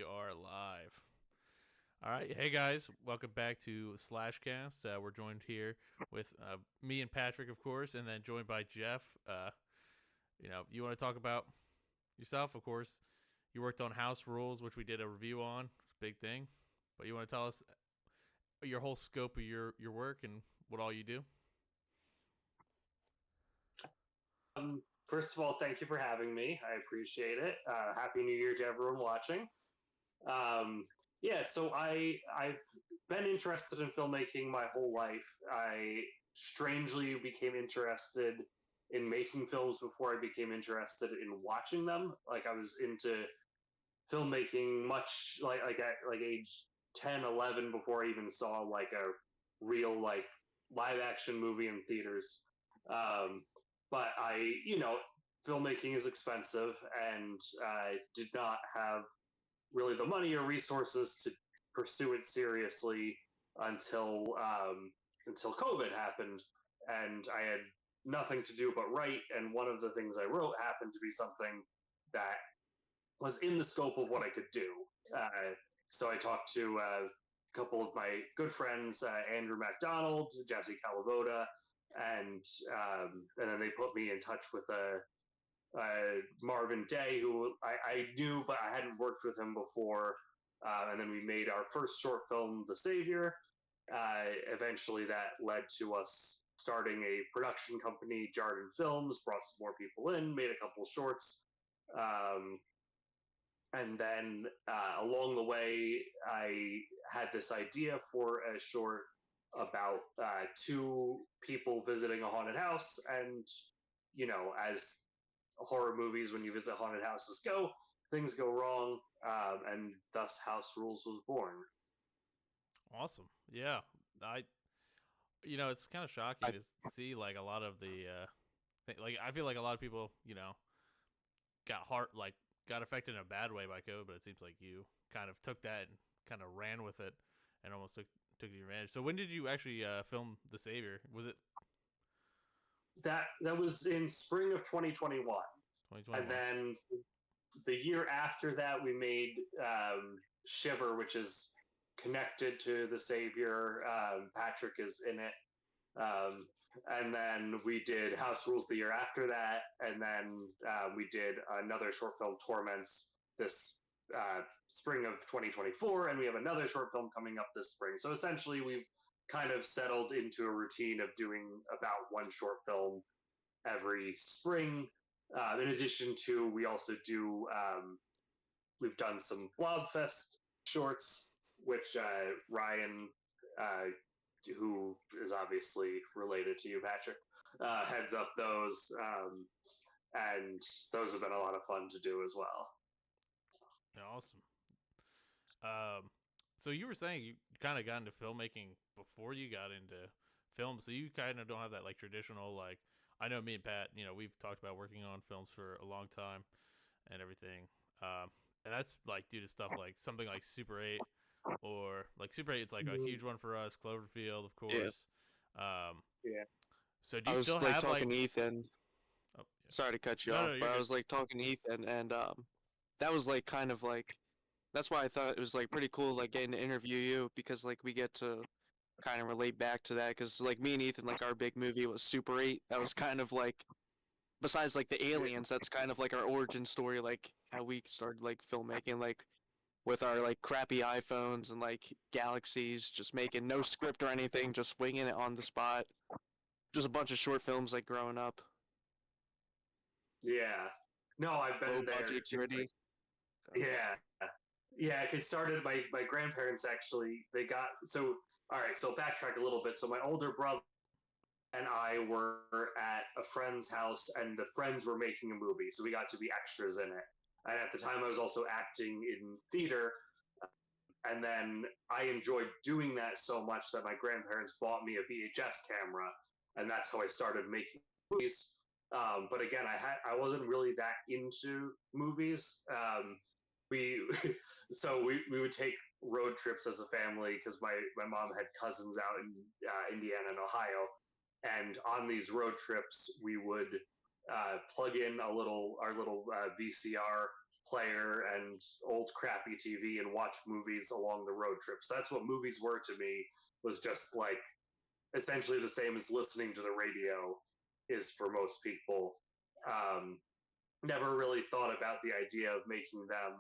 We are live. All right, hey guys, welcome back to Slashcast. We're joined here with me and Patrick, of course, and then joined by Jeff. You want to talk about yourself, of course. You worked on House Rules, which we did a review on. It's a big thing. But you want to tell us your whole scope of your work and what all you do? First of all, thank you for having me. I appreciate it. Happy New Year to everyone watching. I've been interested in filmmaking my whole life. I strangely became interested in making films before I became interested in watching them. Like I was into filmmaking much like at like age 10, 11 before I even saw like a real like live action movie in theaters. Um, but filmmaking is expensive, and I did not have really the money or resources to pursue it seriously until COVID happened, and I had nothing to do but write. And one of the things I wrote happened to be something that was in the scope of what I could do. So I talked to a couple of my good friends, Andrew MacDonald, Jesse Calavoda, and then they put me in touch with Marvin Day, who I knew, but I hadn't worked with him before. And then we made our first short film, The Savior. Eventually, that led to us starting a production company, Jarden Films, brought some more people in, made a couple shorts. Um, and then along the way, I had this idea for a short about two people visiting a haunted house. And, as horror movies, when you visit haunted houses go, things go wrong. And thus House Rules was born. Awesome. Yeah. I it's kind of shocking to see like a lot of the like I feel like a lot of people, got affected in a bad way by COVID, but it seems like you kind of took that and kind of ran with it and almost took advantage. So when did you actually film The Savior? Was it That was in spring of 2021, and 2021? then the year after that we made Shiver, which is connected to The Savior. Patrick is in it. Um, and then we did House Rules the year after that, and then we did another short film, Torments, this spring of 2024, and we have another short film coming up this spring. So essentially, we've kind of settled into a routine of doing about one short film every spring. In addition to, we also do, we've done some Blobfest shorts, which Ryan, who is obviously related to you, Patrick, heads up those. And those have been a lot of fun to do as well. Yeah, awesome. Um, so you were saying you kind of got into filmmaking before you got into film, so you kind of don't have that like traditional like. I know me and Pat, we've talked about working on films for a long time and everything, and that's like due to stuff like something like Super 8, or like Super 8 is like a Mm-hmm. huge one for us. Cloverfield, of Yeah, course. Um, Yeah. so do I you still was like have like? talking to Ethan. Oh, Sorry to cut you yeah. No, off, no, but you're I good. was like talking to Ethan, and that was like kind of like that's why I thought it was like pretty cool, like getting to interview you because like we get to kind of relate back to that because like me and Ethan, like our big movie was Super 8. That was kind of like besides like the aliens, that's kind of like our origin story, like how we started like filmmaking, like with our like crappy iPhones and like Galaxies, just making no script or anything, just winging it on the spot. Just a bunch of short films like growing up. Yeah. No, I've Low been there budget, too. gritty. So, Yeah. Yeah, it started, my grandparents actually, they got, so, all right, so backtrack a little bit. So my older brother and I were at a friend's house, and the friends were making a movie, so we got to be extras in it. And at the time, I was also acting in theater, and then I enjoyed doing that so much that my grandparents bought me a VHS camera, and that's how I started making movies. But again, I wasn't really that into movies. We we would take road trips as a family because my mom had cousins out in Indiana and Ohio, and on these road trips we would plug in our little VCR player and old crappy TV and watch movies along the road trips. That's what movies were to me. Was just like essentially the same as listening to the radio is for most people. Um, Never really thought about the idea of making them,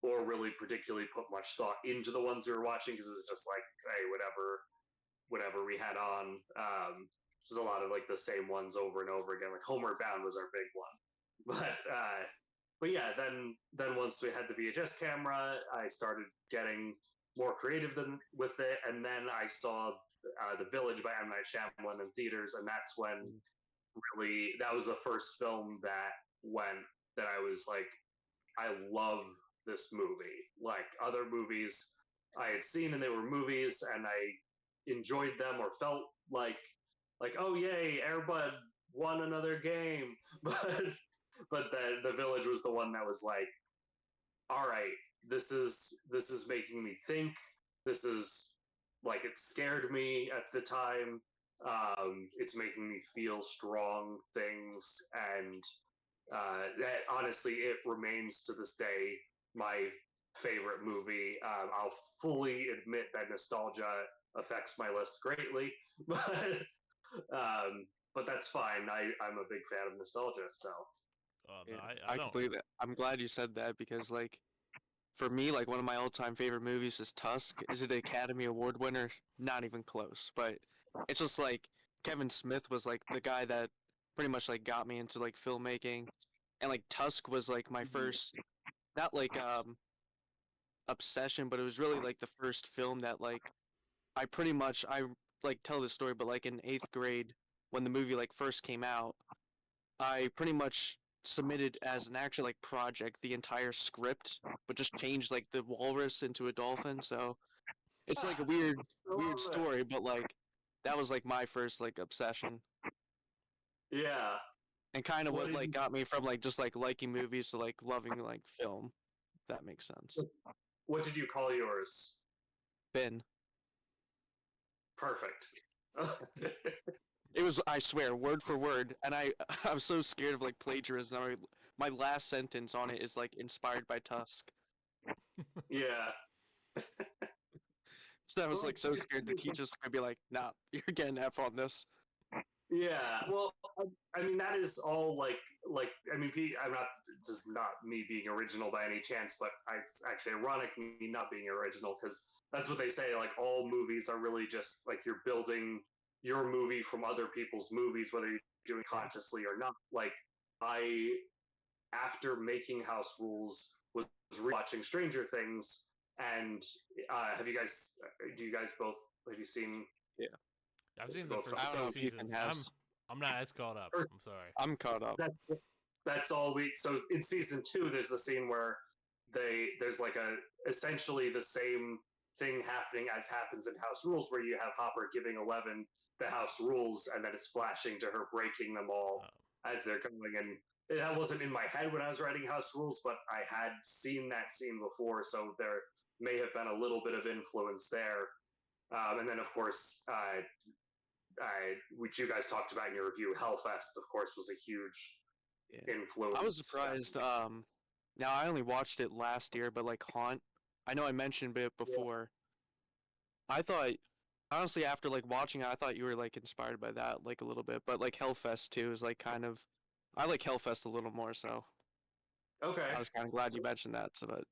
or really particularly put much thought into the ones we were watching because it was just like, hey, whatever we had on. Just a lot of like the same ones over and over again. Like Homeward Bound was our big one, but yeah, then once we had the VHS camera, I started getting more creative with it, and then I saw The Village by M. Night Shyamalan in theaters, and that's when really that was the first film that I was like, I love this movie. Like other movies I had seen and they were movies and I enjoyed them or felt like oh yay, Airbud won another game. But the Village was the one that was like, all right, this is making me think. This is like it scared me at the time. It's making me feel strong things, and that honestly, it remains to this day my favorite movie. I'll fully admit that nostalgia affects my list greatly, but that's fine. I'm a big fan of nostalgia, so Oh no, Yeah, I I don't. completely. I'm glad you said that because, like, for me, like one of my all-time favorite movies is Tusk. Is it an Academy Award winner? Not even close. But it's just like Kevin Smith was like the guy that pretty much like got me into like filmmaking, and like Tusk was like my first, not like obsession, but it was really like the first film that like I pretty much I like tell this story, but like in eighth grade when the movie like first came out, I pretty much submitted as an actual like project the entire script, but just changed like the walrus into a dolphin. So it's like a weird story, but like that was like my first like obsession yeah. and kind of What what did like you got me from like just like liking movies to like loving like film. If that makes sense. what did you call yours? Ben, Perfect. it was I swear word for word, and I I'm so scared of like plagiarism. My last sentence on it is like inspired by Tusk. Yeah. So I was Well, like so scared the teachers could be like, "Nah, you're getting F on this." yeah. Well, I mean that is all like I mean I'm not, this is not me being original by any chance, but it's actually ironic me not being original because that's what they say. Like all movies are really just like you're building your movie from other people's movies, whether you're doing Yeah. consciously or not. Like I, after making House Rules, was rewatching Stranger Things, and have you guys? Do you guys both? Have you seen Yeah. I've seen the both? first I don't know two if Ethan seasons. has. I'm not as caught up. Or I'm sorry. I'm caught up. that that's all we. So in season two, there's the scene where there's like a essentially the same thing happening as happens in House Rules, where you have Hopper giving Eleven the House Rules, and then it's flashing to her breaking them all Oh. as they're going. And that wasn't in my head when I was writing House Rules, but I had seen that scene before, so there may have been a little bit of influence there. And then, of course, which you guys talked about in your review, Hellfest, of course, was a huge Yeah. influence. I was surprised. Now I only watched it last year, but like Haunt, I know I mentioned it Yeah. before. I thought, honestly, after like watching it, I thought you were like inspired by that like a little bit, but like Hellfest too is like kind of, I like Hellfest a little more, so Okay. I was kind of glad you mentioned that. So, but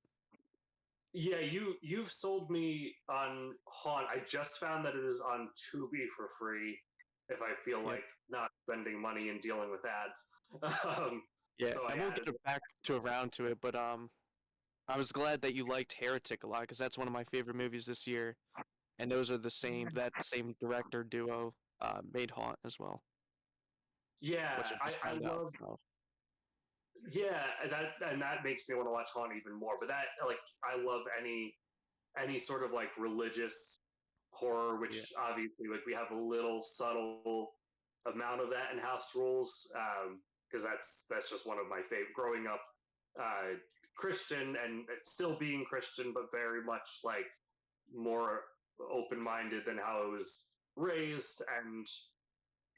Yeah, you've sold me on Haunt. I just found that it is on Tubi for free. If I feel yep, like not spending money and dealing with ads, um, yeah, so I and we'll added. get back to around to it, but I was glad that you liked Heretic a lot because that's one of my favorite movies this year, and those are the same that same director duo made Haunt as well, Yeah, which I just I found out. love. So, Yeah, that makes me want to watch Haunt even more. But that like I love any sort of like religious horror, yeah, which obviously like we have a little subtle amount of that in House Rules, because that's just one of my favorite. Growing up Christian and still being Christian, but very much like more open minded than how I was raised, and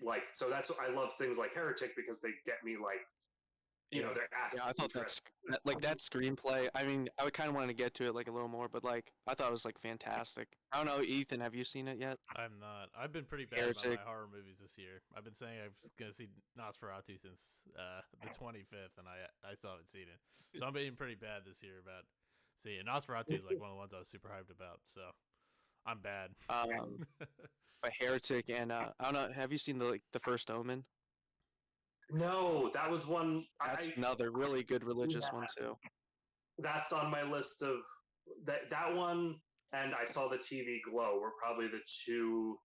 like so that's I love things like Heretic because they get me like Yeah. they're Yeah, asking I thought that screenplay. I mean, I would kind of want to get to it like a little more, but like I thought it was like fantastic. I don't know, Ethan, have you seen it yet? I'm not. I've been pretty bad about Heretic. my horror movies this year. I've been saying I was gonna see Nosferatu since the 25th, and I still haven't seen it. So I'm being pretty bad this year about seeing it. Nosferatu is like one of the ones I was super hyped about. So I'm bad. Um, but Heretic and I don't know. Have you seen the First Omen? No, that was one That's I another really good religious yeah, one too. that's on my list of that one, and I saw the TV Glow were probably the two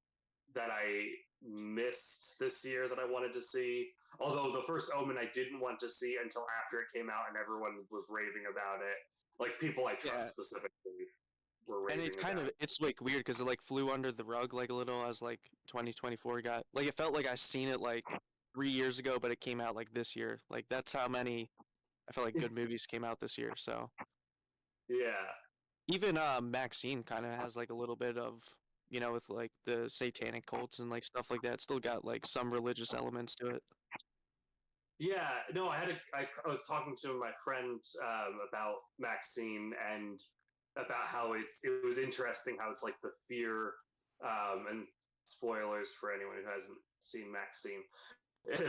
that I missed this year that I wanted to see. Although the First Omen I didn't want to see until after it came out and everyone was raving about it. Like people I Yeah, trust specifically were and raving about it. it's like weird because it like flew under the rug like a little as like 2024 got like it felt like I seen it like 3 years ago, but it came out like this year. Like that's how many I feel like good movies came out this year. So Yeah. even Maxine kind of has like a little bit of with like the satanic cults and like stuff like that. Still got like some religious elements to it. Yeah, no, I was talking to my friend about Maxine and about how it was interesting how it's like the fear and spoilers for anyone who hasn't seen Maxine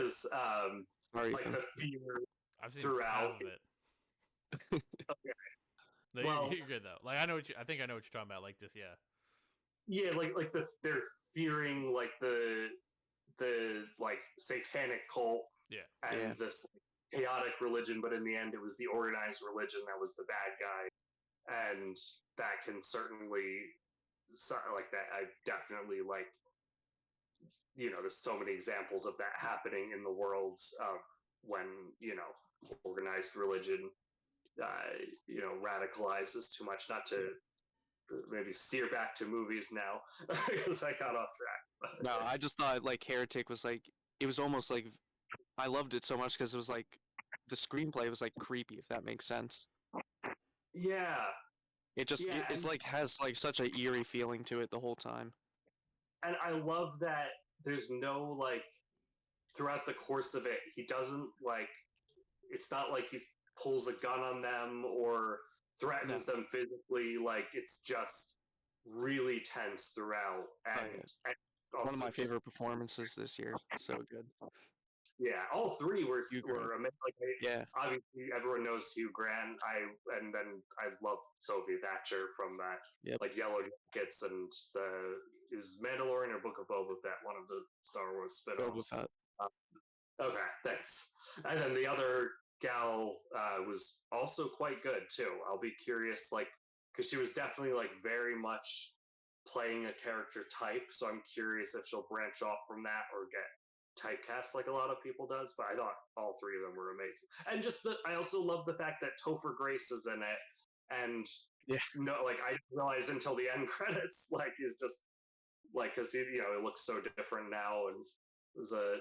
is Sorry, like Ethan. the fear I've seen half throughout. of it. Okay. No, Well, you're good though. Like I know what I think I know what you're talking about. Like just yeah. yeah, like they're fearing like the like satanic cult Yeah. and Yeah. this chaotic religion, but in the end, it was the organized religion that was the bad guy, and that can certainly like that. I definitely like there's so many examples of that happening in the worlds of when organized religion radicalizes too much. Not to maybe steer back to movies now because I got off track. No, I just thought like Heretic was like it was almost like I loved it so much because it was like the screenplay was like creepy, if that makes sense. Yeah, It just yeah, it's like has like such a eerie feeling to it the whole time. and I love that there's no like throughout the course of it, he doesn't like it's not like he pulls a gun on them or No, threatens them physically. Like it's just really tense throughout, oh, and, yeah. and One of also my just favorite performances this year. So good. yeah, all three Hugh Grant. were amazing. Like Yeah. obviously everyone knows Hugh Grant. And then I love Sophie Thatcher from that Yep. like Yellow Jackets and the is Mandalorian or Book of Boba Fett, one of the Star Wars Boba spin-offs. Fett. Okay, thanks. And then the other gal was also quite good too. I'll be curious, like, because she was definitely like very much playing a character type. So I'm curious if she'll branch off from that or get typecast like a lot of people does. But I thought all three of them were amazing, and I also love the fact that Topher Grace is in it, and Yeah. no, like I didn't realize until the end credits, like is just like because it looks so different now, and it was a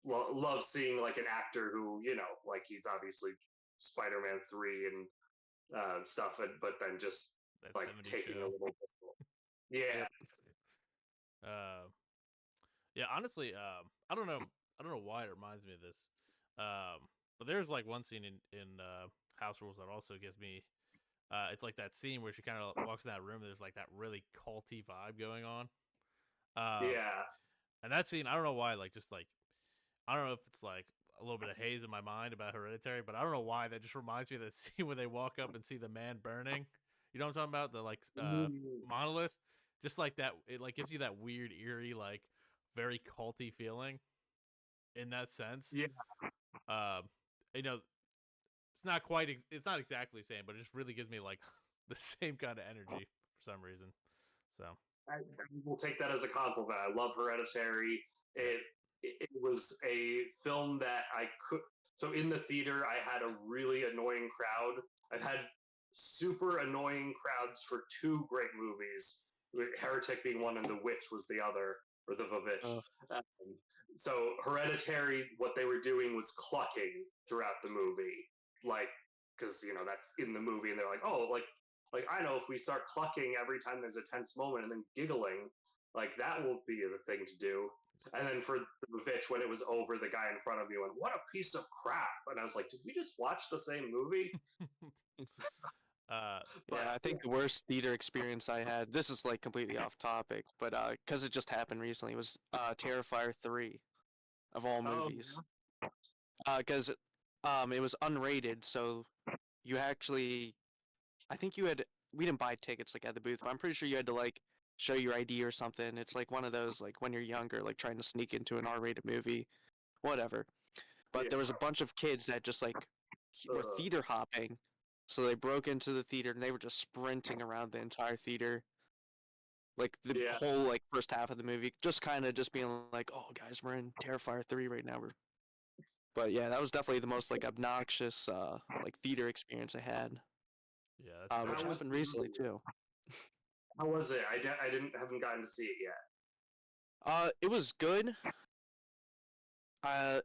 love seeing like an actor who like he's obviously Spider-Man 3 and stuff, but then just That like 70s taking a show. little bit. Yeah, Yep. Uh, yeah. Honestly, I don't know. I don't know why it reminds me of this. But there's like one scene in House Rules that also gives me. It's like that scene where she kind of walks in that room. There's like that really culty vibe going on. Um, yeah, and that scene, I don't know why. Like, just like I don't know if it's like a little bit of haze in my mind about Hereditary, but I don't know why that just reminds me of the scene where they walk up and see the man burning. You know what I'm talking about? The like mm, monolith. Just like that, it like gives you that weird, eerie, like very culty feeling in that sense. yeah. Um, you know, it's not quite, it's not exactly the same, but it just really gives me like the same kind of energy for some reason. So I will take that as a compliment. I love Hereditary. yeah, It was a film that I could. So in the theater, I had a really annoying crowd. I've had super annoying crowds for two great movies. Heretic being one, and The Witch was the other, or The Vavitch. Uh, Um, so Hereditary, what they were doing was clucking throughout the movie, like because that's in the movie, and they're like, oh, like I know if we start clucking every time there's a tense moment and then giggling, like that will be the thing to do. And then for the Vitch, when it was over, the guy in front of me went, "What a piece of crap!" And I was like, "Did we just watch the same movie?" But Yeah, I think the worst theater experience I had, this is like completely off topic, but because it just happened recently, was Terrifier 3 of all oh, movies. Because it was unrated, so you actually, I think you had, we didn't buy tickets like at the booth, but I'm pretty sure you had to like show your ID or something. It's like one of those like when you're younger, like trying to sneak into an R-rated movie, whatever. But yeah, there was a bunch of kids that just like were theater hopping, so they broke into the theater and they were just sprinting around the entire theater, like the yeah. whole like first half of the movie, just kind of just being like, "Oh, guys, we're in Terrifier 3 right now." But yeah, that was definitely the most like obnoxious like theater experience I had, Yeah, that's which How rough. was happened the recently movie? too. How was it? I didn't haven't gotten to see it yet. It was good. Uh,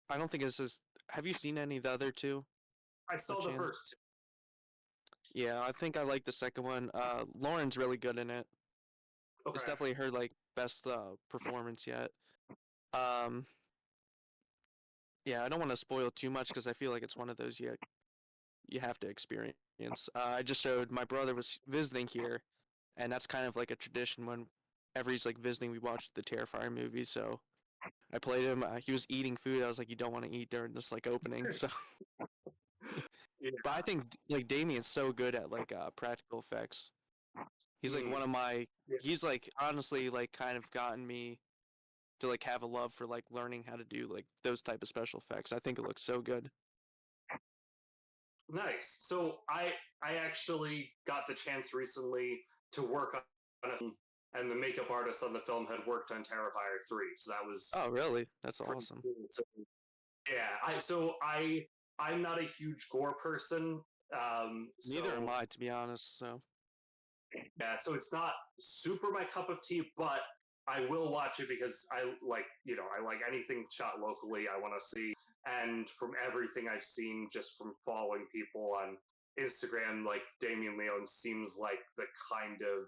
I don't think it's as. Have you seen any of the other two? I By saw the chance? first. Yeah, I think I like the second one. Lauren's really good in it. It's Okay. definitely her like best performance yet. Um, yeah, I don't want to spoil too much because I feel like it's one of those you have to experience. I just showed my brother was visiting here, and that's kind of like a tradition when every he's like visiting, we watch the Terrifier movie. So I played him. He was eating food. I was like, you don't want to eat during this like opening. So, Yeah. but I think like Damien's so good at like practical effects. He's like Mm. one of my. Yeah. He's like honestly like kind of gotten me to like have a love for like learning how to do like those type of special effects. I think it looks so good. Nice. So I actually got the chance recently to work on a film, and the makeup artist on the film had worked on Terrifier 3, so that was Oh, really? That's pretty awesome. cool. So yeah, I'm not a huge gore person. Neither am So I, to be honest. So, yeah, so it's not super my cup of tea, but I will watch it because I like anything shot locally. I want to see, and from everything I've seen, just from following people on Instagram, like Damien Leone seems like the kind of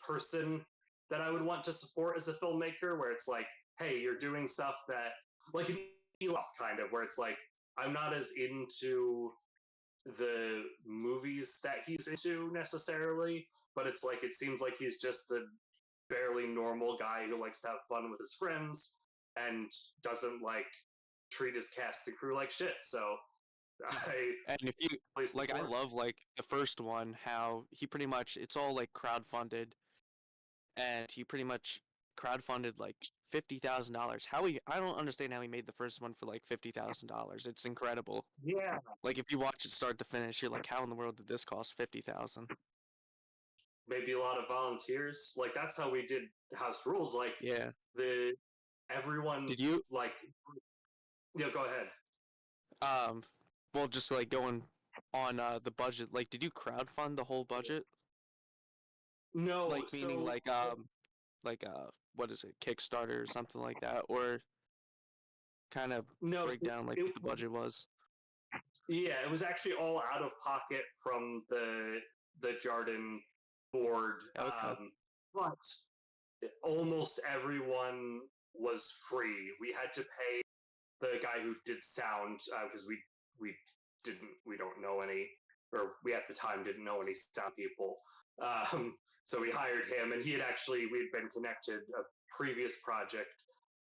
person that I would want to support as a filmmaker. Where it's like, hey, you're doing stuff that like an Elof kind of, where it's like I'm not as into the movies that he's into necessarily, but it's like it seems like he's just a barely normal guy who likes to have fun with his friends and doesn't like treat his cast and crew like shit. So I and if you really like, I support. love like the first one, how he pretty much it's all like crowdfunded, and he pretty much crowdfunded like $50,000. How he I don't understand how he made the first one for like $50,000. It's incredible. Yeah, Like if you watch it start to finish, you're like, how in the world did this cost 50,000? maybe a lot of volunteers. Like that's how we did House Rules. Like Yeah. the everyone Did you like yeah. Go ahead. um well just like going on the budget, like did you crowdfund the whole budget? No, Like meaning so like what is it, Kickstarter or something like that, or kind of no, break so down like it what the budget was? yeah, it was actually all out of pocket from the Jarden board, Okay. but almost everyone was free. We had to pay the guy who did sound because we we don't know any, or we at the time didn't know any sound people. So we hired him, and he had actually we'd been connected a previous project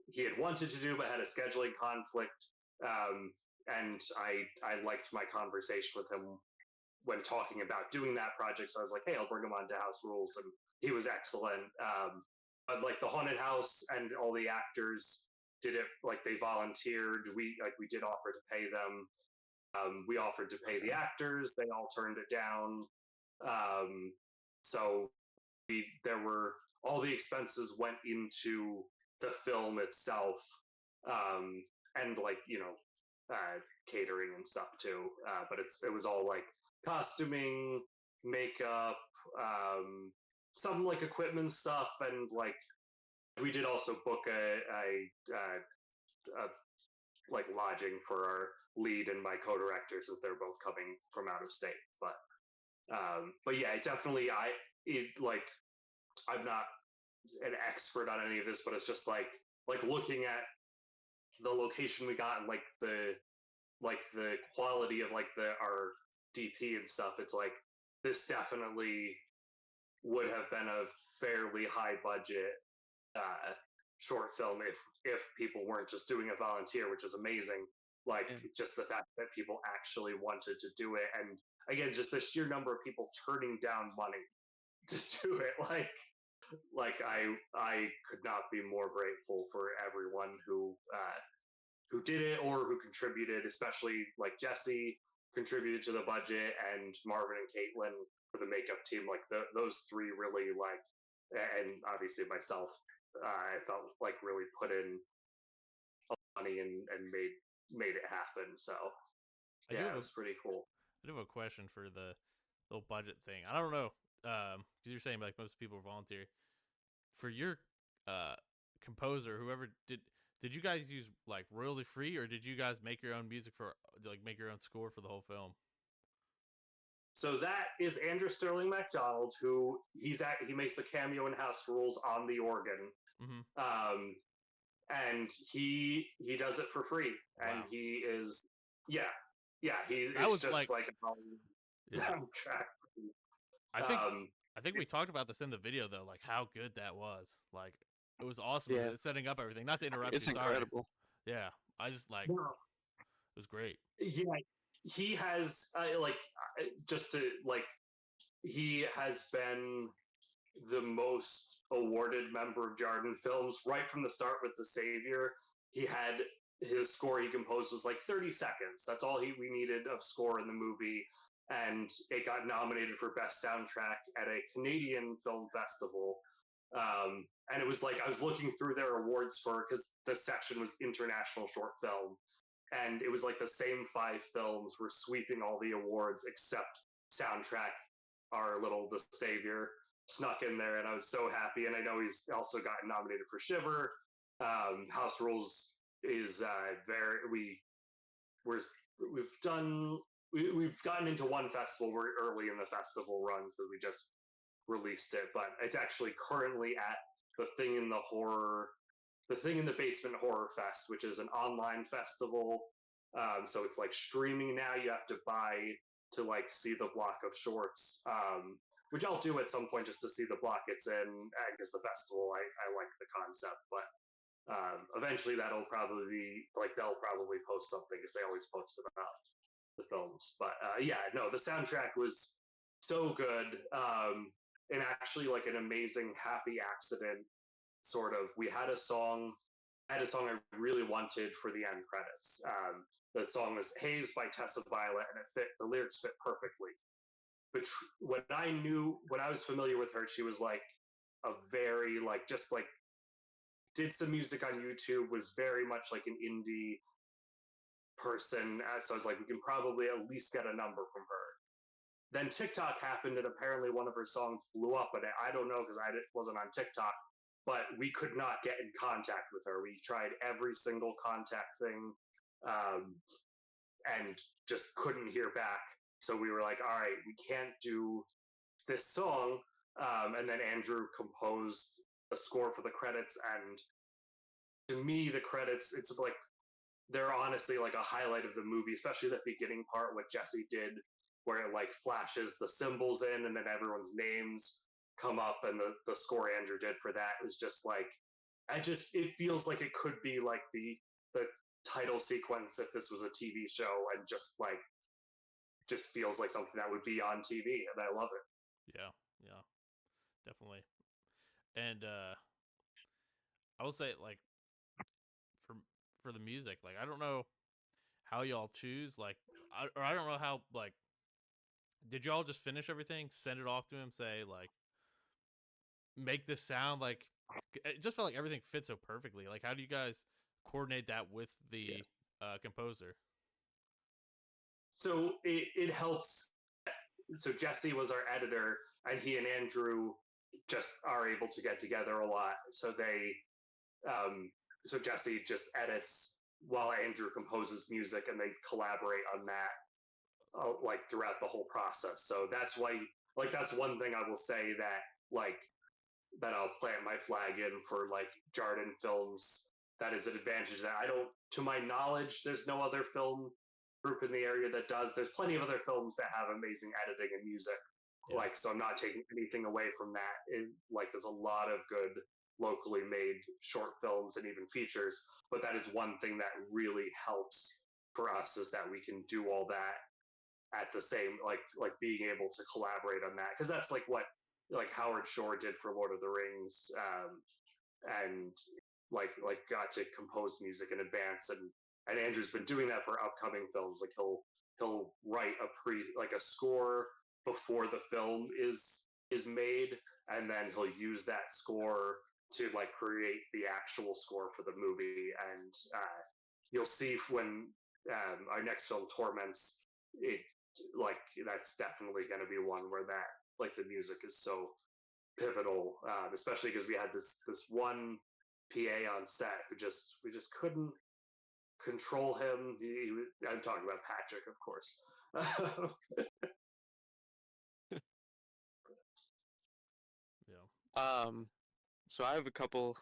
he had wanted to do, but had a scheduling conflict. And I liked my conversation with him when talking about doing that project. So I was like, hey, I'll bring him on to House Rules, and he was excellent. But like the haunted house and all the actors did it like they volunteered. We did offer to pay them. We offered to pay the Okay. actors. They all turned it down. Um, so there were all the expenses went into the film itself, um, and like catering and stuff too. But it was all like costuming, makeup, some like equipment stuff, and like we did also book a like lodging for our lead and my co-director since they're both coming from out of state. But yeah, definitely I'm not an expert on any of this, but it's just like like looking at the location we got and like the quality of like our DP and stuff, it's like this definitely would have been a fairly high budget short film if people weren't just doing a volunteer, which is amazing. Like Yeah. just the fact that people actually wanted to do it, and again, just the sheer number of people turning down money to do it. Like I could not be more grateful for everyone who did it or who contributed, especially like Jesse contributed to the budget and Marvin and Caitlin for the makeup team. Like those three really like, and obviously myself, I felt like really put in money and made it happen. So I do yeah, have it a was pretty cool. I do have a question for the little budget thing. I don't know, because you're saying like most people volunteer for your uh composer, whoever did you guys use like royalty free, or did you guys make your own music for like make your own score for the whole film? So that is Andrew Sterling MacDonald, who he makes a cameo in House Rules on the organ, Mm-hmm. um, and he does it for free, and Wow. he is yeah That it's was just like, like a yeah. soundtrack. I think Um, I think we talked about this in the video though, like how good that was. Like it was awesome Yeah. setting up everything. Not to interrupt It's you, sorry. incredible. Yeah, I just like no, it was great. yeah, he has just to like he has been the most awarded member of Jarden Films right from the start with The Savior. He had his score he composed was like 30 seconds. That's all we needed of score in the movie. And it got nominated for Best Soundtrack at a Canadian film festival. And it was like I was looking through their awards for because the section was international short film, and it was like the same five films were sweeping all the awards except soundtrack. Our little The Savior snuck in there, and I was so happy. And I know he's also gotten nominated for Shiver. House Rules is very we're we've done we've gotten into one festival. We're early in the festival run because we just released it, but it's actually currently at the thing in the basement horror fest, which is an online festival. So it's like streaming now. You have to buy to like see the block of shorts, which I'll do at some point just to see the block it's in because the festival I like the concept, but eventually that'll probably be like they'll probably post something because they always post about the films. But yeah, no, the soundtrack was so good, and actually like an amazing happy accident. Sort of, we had a song. I had a song I really wanted for the end credits. The song was "Haze" by Tessa Violet, and the lyrics fit perfectly. But when I was familiar with her, she was like a very like just like did some music on YouTube, was very much like an indie person. So I was like, we can probably at least get a number from her. Then TikTok happened, and apparently one of her songs blew up. And I don't know because I wasn't on TikTok, but we could not get in contact with her. We tried every single contact thing, and just couldn't hear back. So we were like, all right, we can't do this song. And then Andrew composed a score for the credits, and to me, the credits, it's like they're honestly like a highlight of the movie, especially that beginning part, what Jesse did, where it like flashes the symbols in and then everyone's names come up, and the score Andrew did for that is just like, it feels like it could be like the title sequence if this was a TV show, and just feels like something that would be on TV, and I love it. Yeah, yeah, definitely. And I will say like for for the music, like I don't know how y'all choose like or I don't know how like did y'all just finish everything, send it off to him, say like make this sound like it just felt like everything fits so perfectly. Like how do you guys coordinate that with Yeah. the composer? So it helps. So Jesse was our editor, and he and Andrew just are able to get together a lot. Um, so Jesse just edits while Andrew composes music, and they collaborate on that like throughout the whole process. So that's why, like, that's one thing I will say that like that I'll plant my flag in for like Jarden Films that is an advantage that I don't, to my knowledge, there's no other film group in the area that does. There's plenty of other films that have amazing editing and music. Yeah. Like, so I'm not taking anything away from that. Like, there's a lot of good locally made short films and even features, but that is one thing that really helps for us is that we can do all that at the same, like being able to collaborate on that, because that's like what like Howard Shore did for Lord of the Rings, and like got to compose music in advance, and Andrew's been doing that for upcoming films. Like he'll write a score before the film is made, and then he'll use that score to like create the actual score for the movie. And you'll see when our next film, Torments, it like that's definitely going to be one where that like the music is so pivotal, especially because we had this one PA on set who we just couldn't control him. I'm talking about Patrick, of course. Yeah. So I have a couple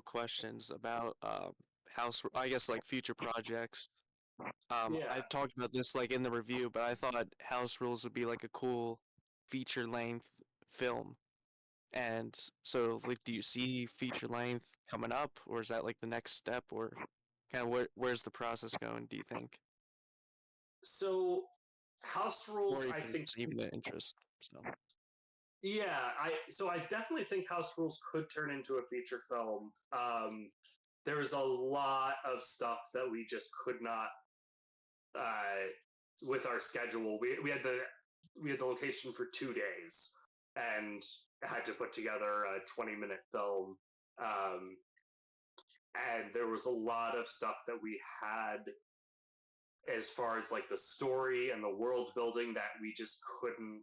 questions about house. I guess like future projects. Yeah. I've talked about this like in the review, but I thought House Rules would be like a cool feature length film. And so, like, do you see feature length coming up, or is that like the next step, or kind of where's the process going? Do you think, So House Rules, or if I think, it's even an interest? So yeah, I definitely think House Rules could turn into a feature film. There's a lot of stuff that we just could not with our schedule. We had the location for 2 days and had to put together a 20-minute film. Um, and there was a lot of stuff that we had as far as like the story and the world building that we just couldn't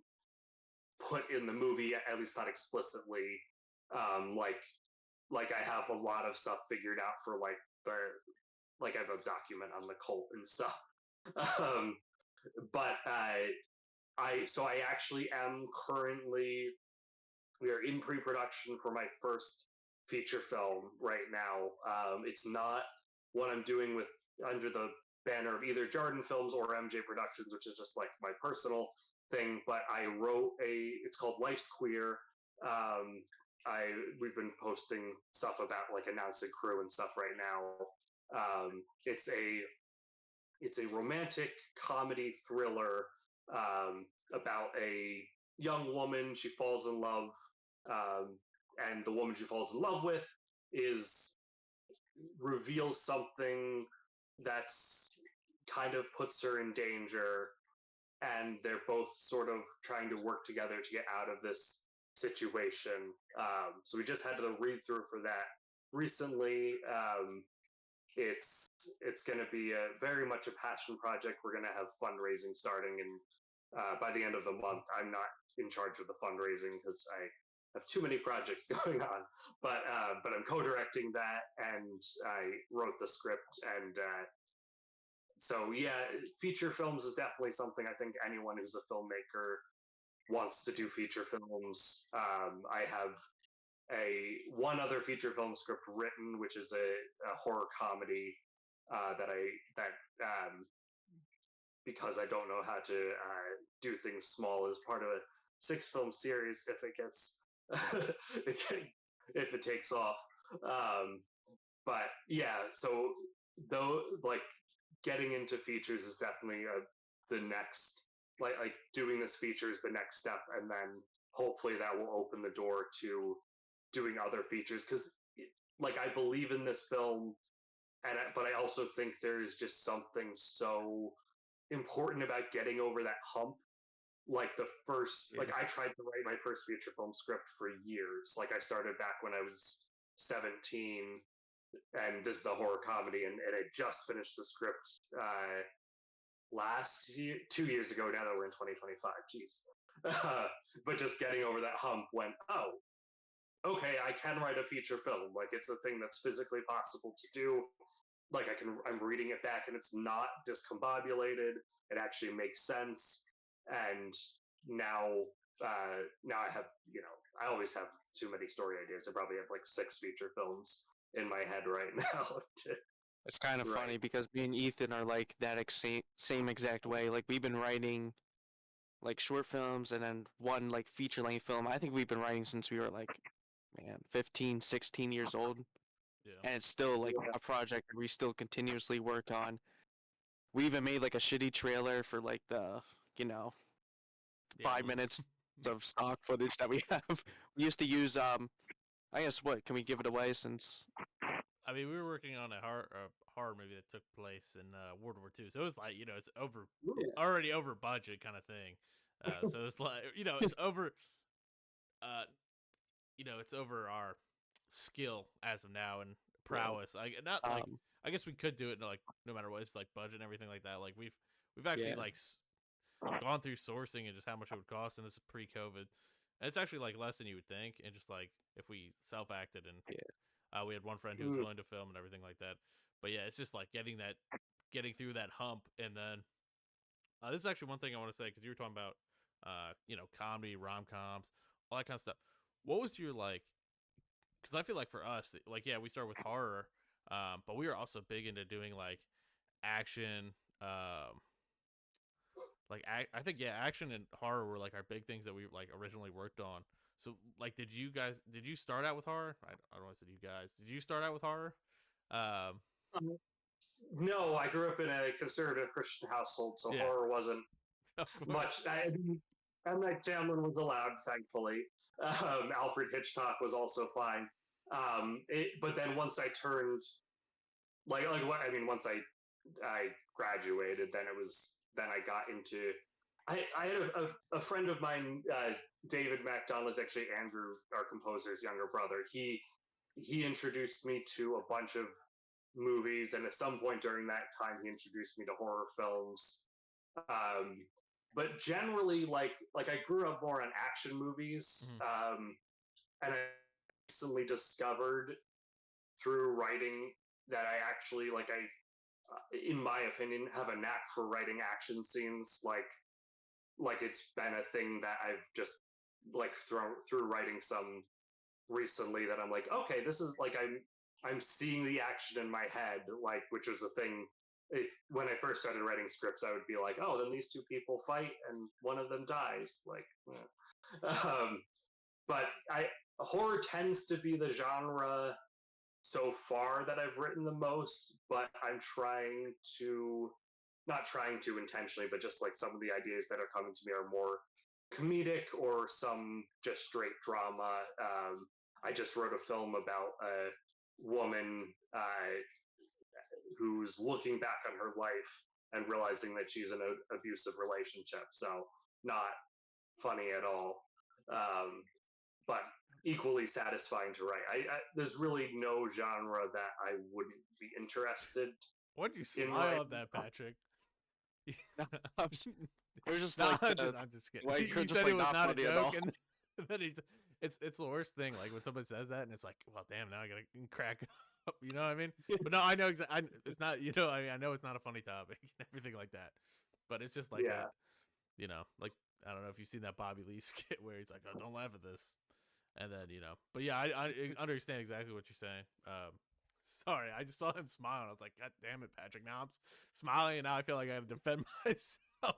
put in the movie, at least not explicitly. Like I have a lot of stuff figured out for like I have a document on the cult and stuff. um, but I actually am currently, we are in pre-production for my first feature film right now. It's not what I'm doing with under the banner of either Jarden Films or MJ Productions, which is just like my personal thing. But I wrote it's called Life's Queer. We've been posting stuff about like announcing crew and stuff right now. It's a romantic comedy thriller about a young woman. She falls in love, and the woman she falls in love with is reveals something that's kind of puts her in danger, and they're both sort of trying to work together to get out of this situation. So we just had the read through for that recently. It's going to be very much a passion project. We're going to have fundraising starting, and by the end of the month, I'm not in charge of the fundraising because I have too many projects going on. But I'm co-directing that, and I wrote the script, and so yeah, feature films is definitely something I think anyone who's a filmmaker wants to do feature films. I have one other feature film script written, which is a horror comedy that because I don't know how to do things small as part of a 6-film series if it gets if it takes off. But yeah, so though like getting into features is definitely the next like doing this feature is the next step, and then hopefully that will open the door to doing other features because like I believe in this film, but I also think there is just something so important about getting over that hump. Like the first, like I tried to write my first feature film script for years. Like I started back when I was 17, and this is the horror comedy, and I just finished the script last year, 2 years ago. Now that we're in 2025, jeez. But just getting over that hump went, oh, okay, I can write a feature film. Like it's a thing that's physically possible to do. Like I'm reading it back and it's not discombobulated. It actually makes sense. And now I have, I always have too many story ideas. I probably have like 6 feature films in my head right now. It's kind of Right. funny because me and Ethan are like that same exact way. Like we've been writing like short films and then one like feature length film. I think we've been writing since we were like, man, 15, 16 years old. Yeah. And it's still like Yeah. a project that we still continuously work on. We even made like a shitty trailer for like the, you know, Yeah. 5 minutes of stock footage that we have. We used to use I guess what can we give it away since I mean, we were working on a horror movie that took place in World War II, so it was like it's over Ooh. already over budget kind of thing. So it's like it's over uh it's over our skill as of now and prowess. I not like um I guess we could do it like no matter what it's like budget and everything like that. Like we've actually yeah. like gone through sourcing and just how much it would cost, and this is pre-COVID. And it's actually like less than you would think, and just like if we self-acted and Yeah. we had one friend who was Mm. willing to film and everything like that. But yeah, it's just like getting through that hump, and then this is actually one thing I want to say because you were talking about comedy, rom coms, all that kind of stuff. What was your like? Because I feel like for us, like yeah, we started with horror, but we were also big into doing like action, I think yeah, action and horror were like our big things that we like originally worked on. So like, did you start out with horror? I don't want to say you guys. Did you start out with horror? Um, No, I grew up in a conservative Christian household, so yeah, horror wasn't of course. much. M. Night Shyamalan was allowed, thankfully. Alfred Hitchcock was also fine. But then once I turned, like what I mean, once I graduated, then I got into. I had a friend of mine, David MacDonald's actually Andrew, our composer's younger brother. He introduced me to a bunch of movies, and at some point during that time, he introduced me to horror films. Um, but generally, like I grew up more on action movies, Mhm. and I recently discovered through writing that I actually in my opinion, have a knack for writing action scenes. Like it's been a thing that I've just like through writing some recently that I'm like, okay, this is like I'm seeing the action in my head, like which was a thing. When I first started writing scripts, I would be like, oh, then these two people fight and one of them dies, like. Yeah. But I horror tends to be the genre so far that I've written the most, but I'm trying to not trying to intentionally, but just like some of the ideas that are coming to me are more comedic or some just straight drama. I just wrote a film about a woman who's looking back on her life and realizing that she's in an abusive relationship. So not funny at all, but equally satisfying to write. There's really no genre that I wouldn't be interested Why'd you in smile at writing. that, Patrick? it was just No, like I'm just kidding. like You just said it like was not not a funny at all. joke, and then it's the worst thing. Like when someone says that, and it's like, well, damn, now I gotta crack up. You know what I mean? But no, I know exactly. It's not. I mean, I know it's not a funny topic and everything like that. But it's just like that. Yeah. Like I don't know if you've seen that Bobby Lee skit where he's like, "Oh, don't laugh at this," and then But yeah, I understand exactly what you're saying. Sorry, I just saw him smile. And I was like, God damn it, Patrick! Now I'm smiling, and now I feel like I have to defend myself.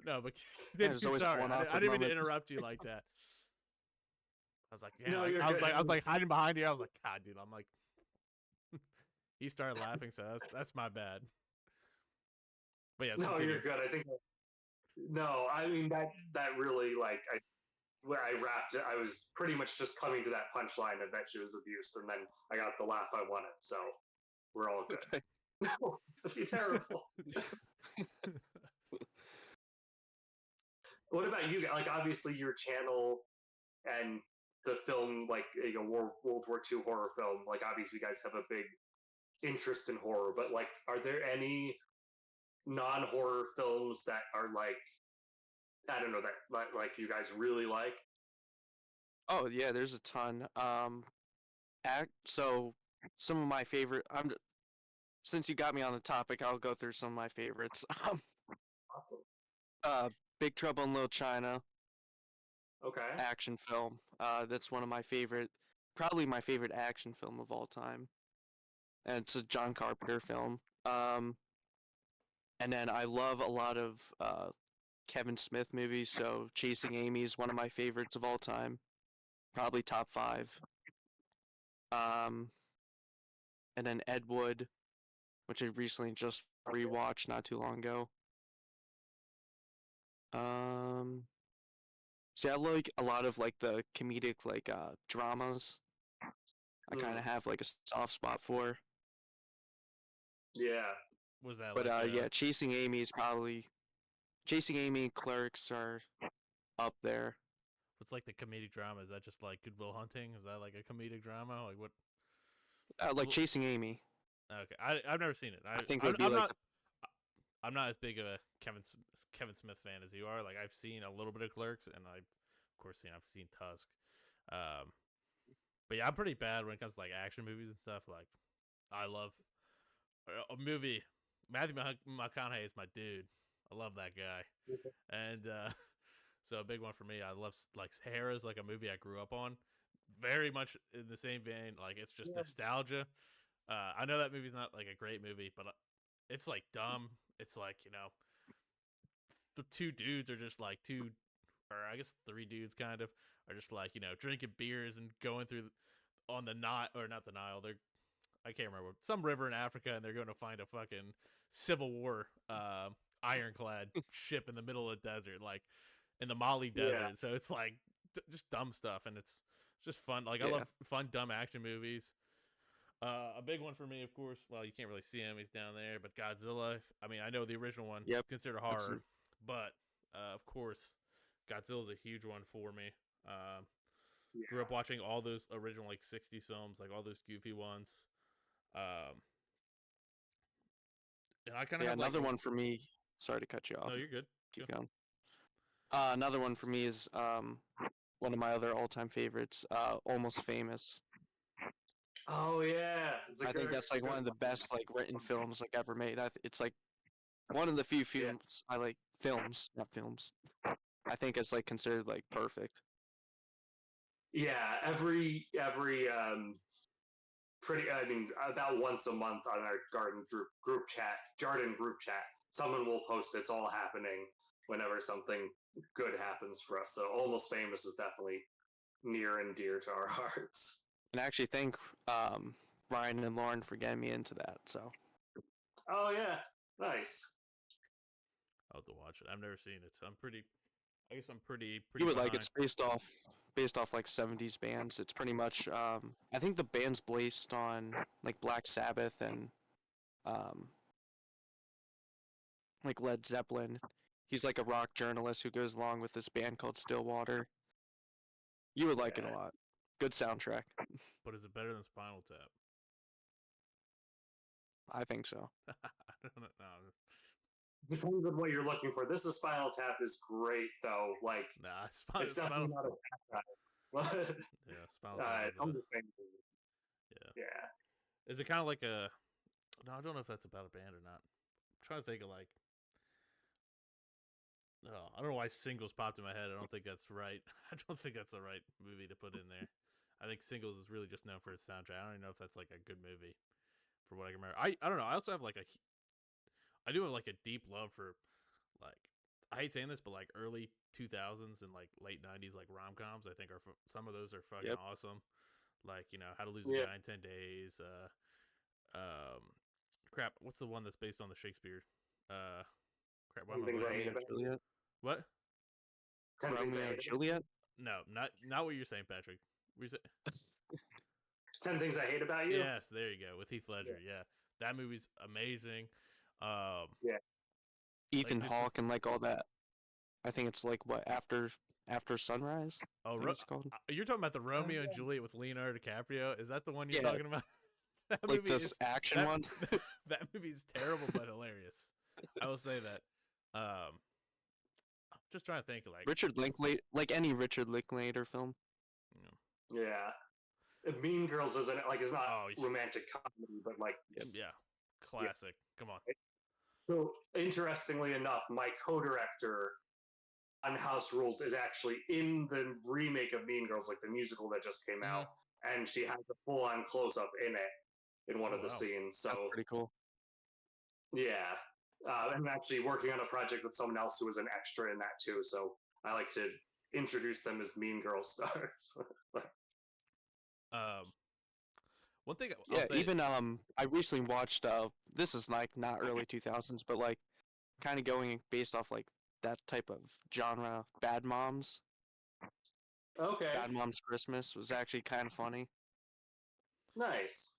No, but Yeah, there's always sorry, one I awkward didn't mean to moment. interrupt you like that. I was like, yeah, No, like, you're I was good. like, I was like hiding behind you. I was like, God, dude, I'm like, he started laughing, so that's my bad. But yes, No, continue. you're good. I think. No, I mean that really like where I wrapped it. I was pretty much just coming to that punchline of that she was abused, and then I got the laugh I wanted. So we're all good. Okay. No, that'd be terrible. What about you? Like, obviously, your channel and the film, like World War II horror film. Like, obviously, you guys have a big interest in horror. But like, are there any non-horror films that are like I don't know that like you guys really like? Oh yeah, there's a ton. So some of my favorite. Since you got me on the topic, I'll go through some of my favorites. Awesome. Uh, Big Trouble in Little China Okay. action film. That's one of my favorite. probably my favorite action film of all time, and it's a John Carpenter film. And then I love a lot of Kevin Smith movies. So Chasing Amy is one of my favorites of all time, probably top 5. Um, and then Ed Wood, which I recently just rewatched not too long ago. See, I like a lot of like the comedic like dramas. I kind of have like a soft spot for. Yeah. Was that But like yeah, Chasing Amy is probably Chasing Amy and Clerks are up there. what's like the comedic drama? Is that just like Good Will Hunting? Is that like a comedic drama? Like what? Like Chasing Amy. Okay, I've never seen it. I think would be I'm like not I'm not as big of a Kevin Smith fan as you are. Like I've seen a little bit of Clerks, and I've seen Tusk. Um, but yeah, I'm pretty bad when it comes to like action movies and stuff. Like I love a movie. Matthew McConaughey is my dude. I love that guy, and so a big one for me. I love like Sahara's like a movie I grew up on. Very much in the same vein. Like it's just nostalgia. I know that movie's not like a great movie, but it's like dumb. It's like, you know, the two dudes are just like or I guess 3 dudes kind of are just like, you know, drinking beers and going through on the Nile, or not the Nile. I can't remember, some river in Africa, and they're going to find a fucking Civil War ironclad ship in the middle of the desert, like in the Mali desert. Yeah. So it's like just dumb stuff, and it's just fun. Like I Yeah. love fun dumb action movies. A big one for me, of course. Well, you can't really see him; he's down there. But Godzilla. I mean, I know the original one, Yep. considered horror, but of course, Godzilla's a huge one for me. Grew up watching all those original like '60s films, like all those goofy ones. And I kind of have another like, one for me. Sorry to cut you off. No, you're good. Keep Go. going. Another one for me is one of my other all-time favorites, Almost Famous. Oh yeah. I think that's like one of the best like written films like ever made. It's like one of the few films I like. Films, not films. I think it's like considered like perfect. Yeah, every pretty. I mean, about once a month on our garden group chat, someone will post it's all happening whenever something good happens for us. So Almost Famous is definitely near and dear to our hearts. And I actually thank Ryan and Lauren for getting me into that. So. Oh yeah, nice. I'll have to watch it. I've never seen it. So I guess I'm pretty. You would behind. like it's based off like 70s bands. It's pretty much I think the band's based on like Black Sabbath and like Led Zeppelin. He's like a rock journalist who goes along with this band called Stillwater. You would like it a lot. Good soundtrack. But is it better than Spinal Tap? I think so. I don't know. Depends on what you're looking for. This is Spinal Tap is great though. Like it's definitely not a bad yeah, Spinal Tap. I'm just saying. Yeah. Is it kind of like a? No, I don't know if that's about a band or not. I'm trying to think of like. Oh, I don't know why Singles popped in my head. I don't think that's right. I don't think that's the right movie to put in there. I think Singles is really just known for its soundtrack. I don't even know if that's like a good movie, for what I can remember. I don't know. I also have like I do have like a deep love for like, I hate saying this, but like early 2000s and like late 90s like rom-coms. I think some of those are fucking awesome. Like, you know, How to Lose a Guy in 10 Days. Crap. What's the one that's based on the Shakespeare? Crap. What? What? Romeo and Juliet? No, not what you're saying, Patrick. What you say? 10 Things I Hate About You? Yes, there you go. With Heath Ledger. Yeah. That movie's amazing. Ethan Hawke and like all that. I think it's like what after Sunrise. Oh, it's called. You're talking about the Romeo and Juliet with Leonardo DiCaprio? Is that the one you're talking about? That like this action one. That movie's terrible but hilarious. I will say that. I'm just trying to think like Richard Linklater, like any Richard Linklater film. Yeah. Mean Girls isn't like it's not romantic comedy, but like classic. Come on. So interestingly enough, my co-director on House Rules is actually in the remake of Mean Girls, like the musical that just came out. and she has a full-on close-up in it in one Oh, of the wow. scenes. That's So pretty cool. yeah, I'm actually working on a project with someone else who was an extra in that too. So I like to introduce them as Mean Girl stars. Um, one thing I'll Yeah, say, even I recently watched this is like not early 2000s, but like kind of going based off like that type of genre, Bad Moms. Okay, Bad Moms Christmas was actually kind of funny. nice.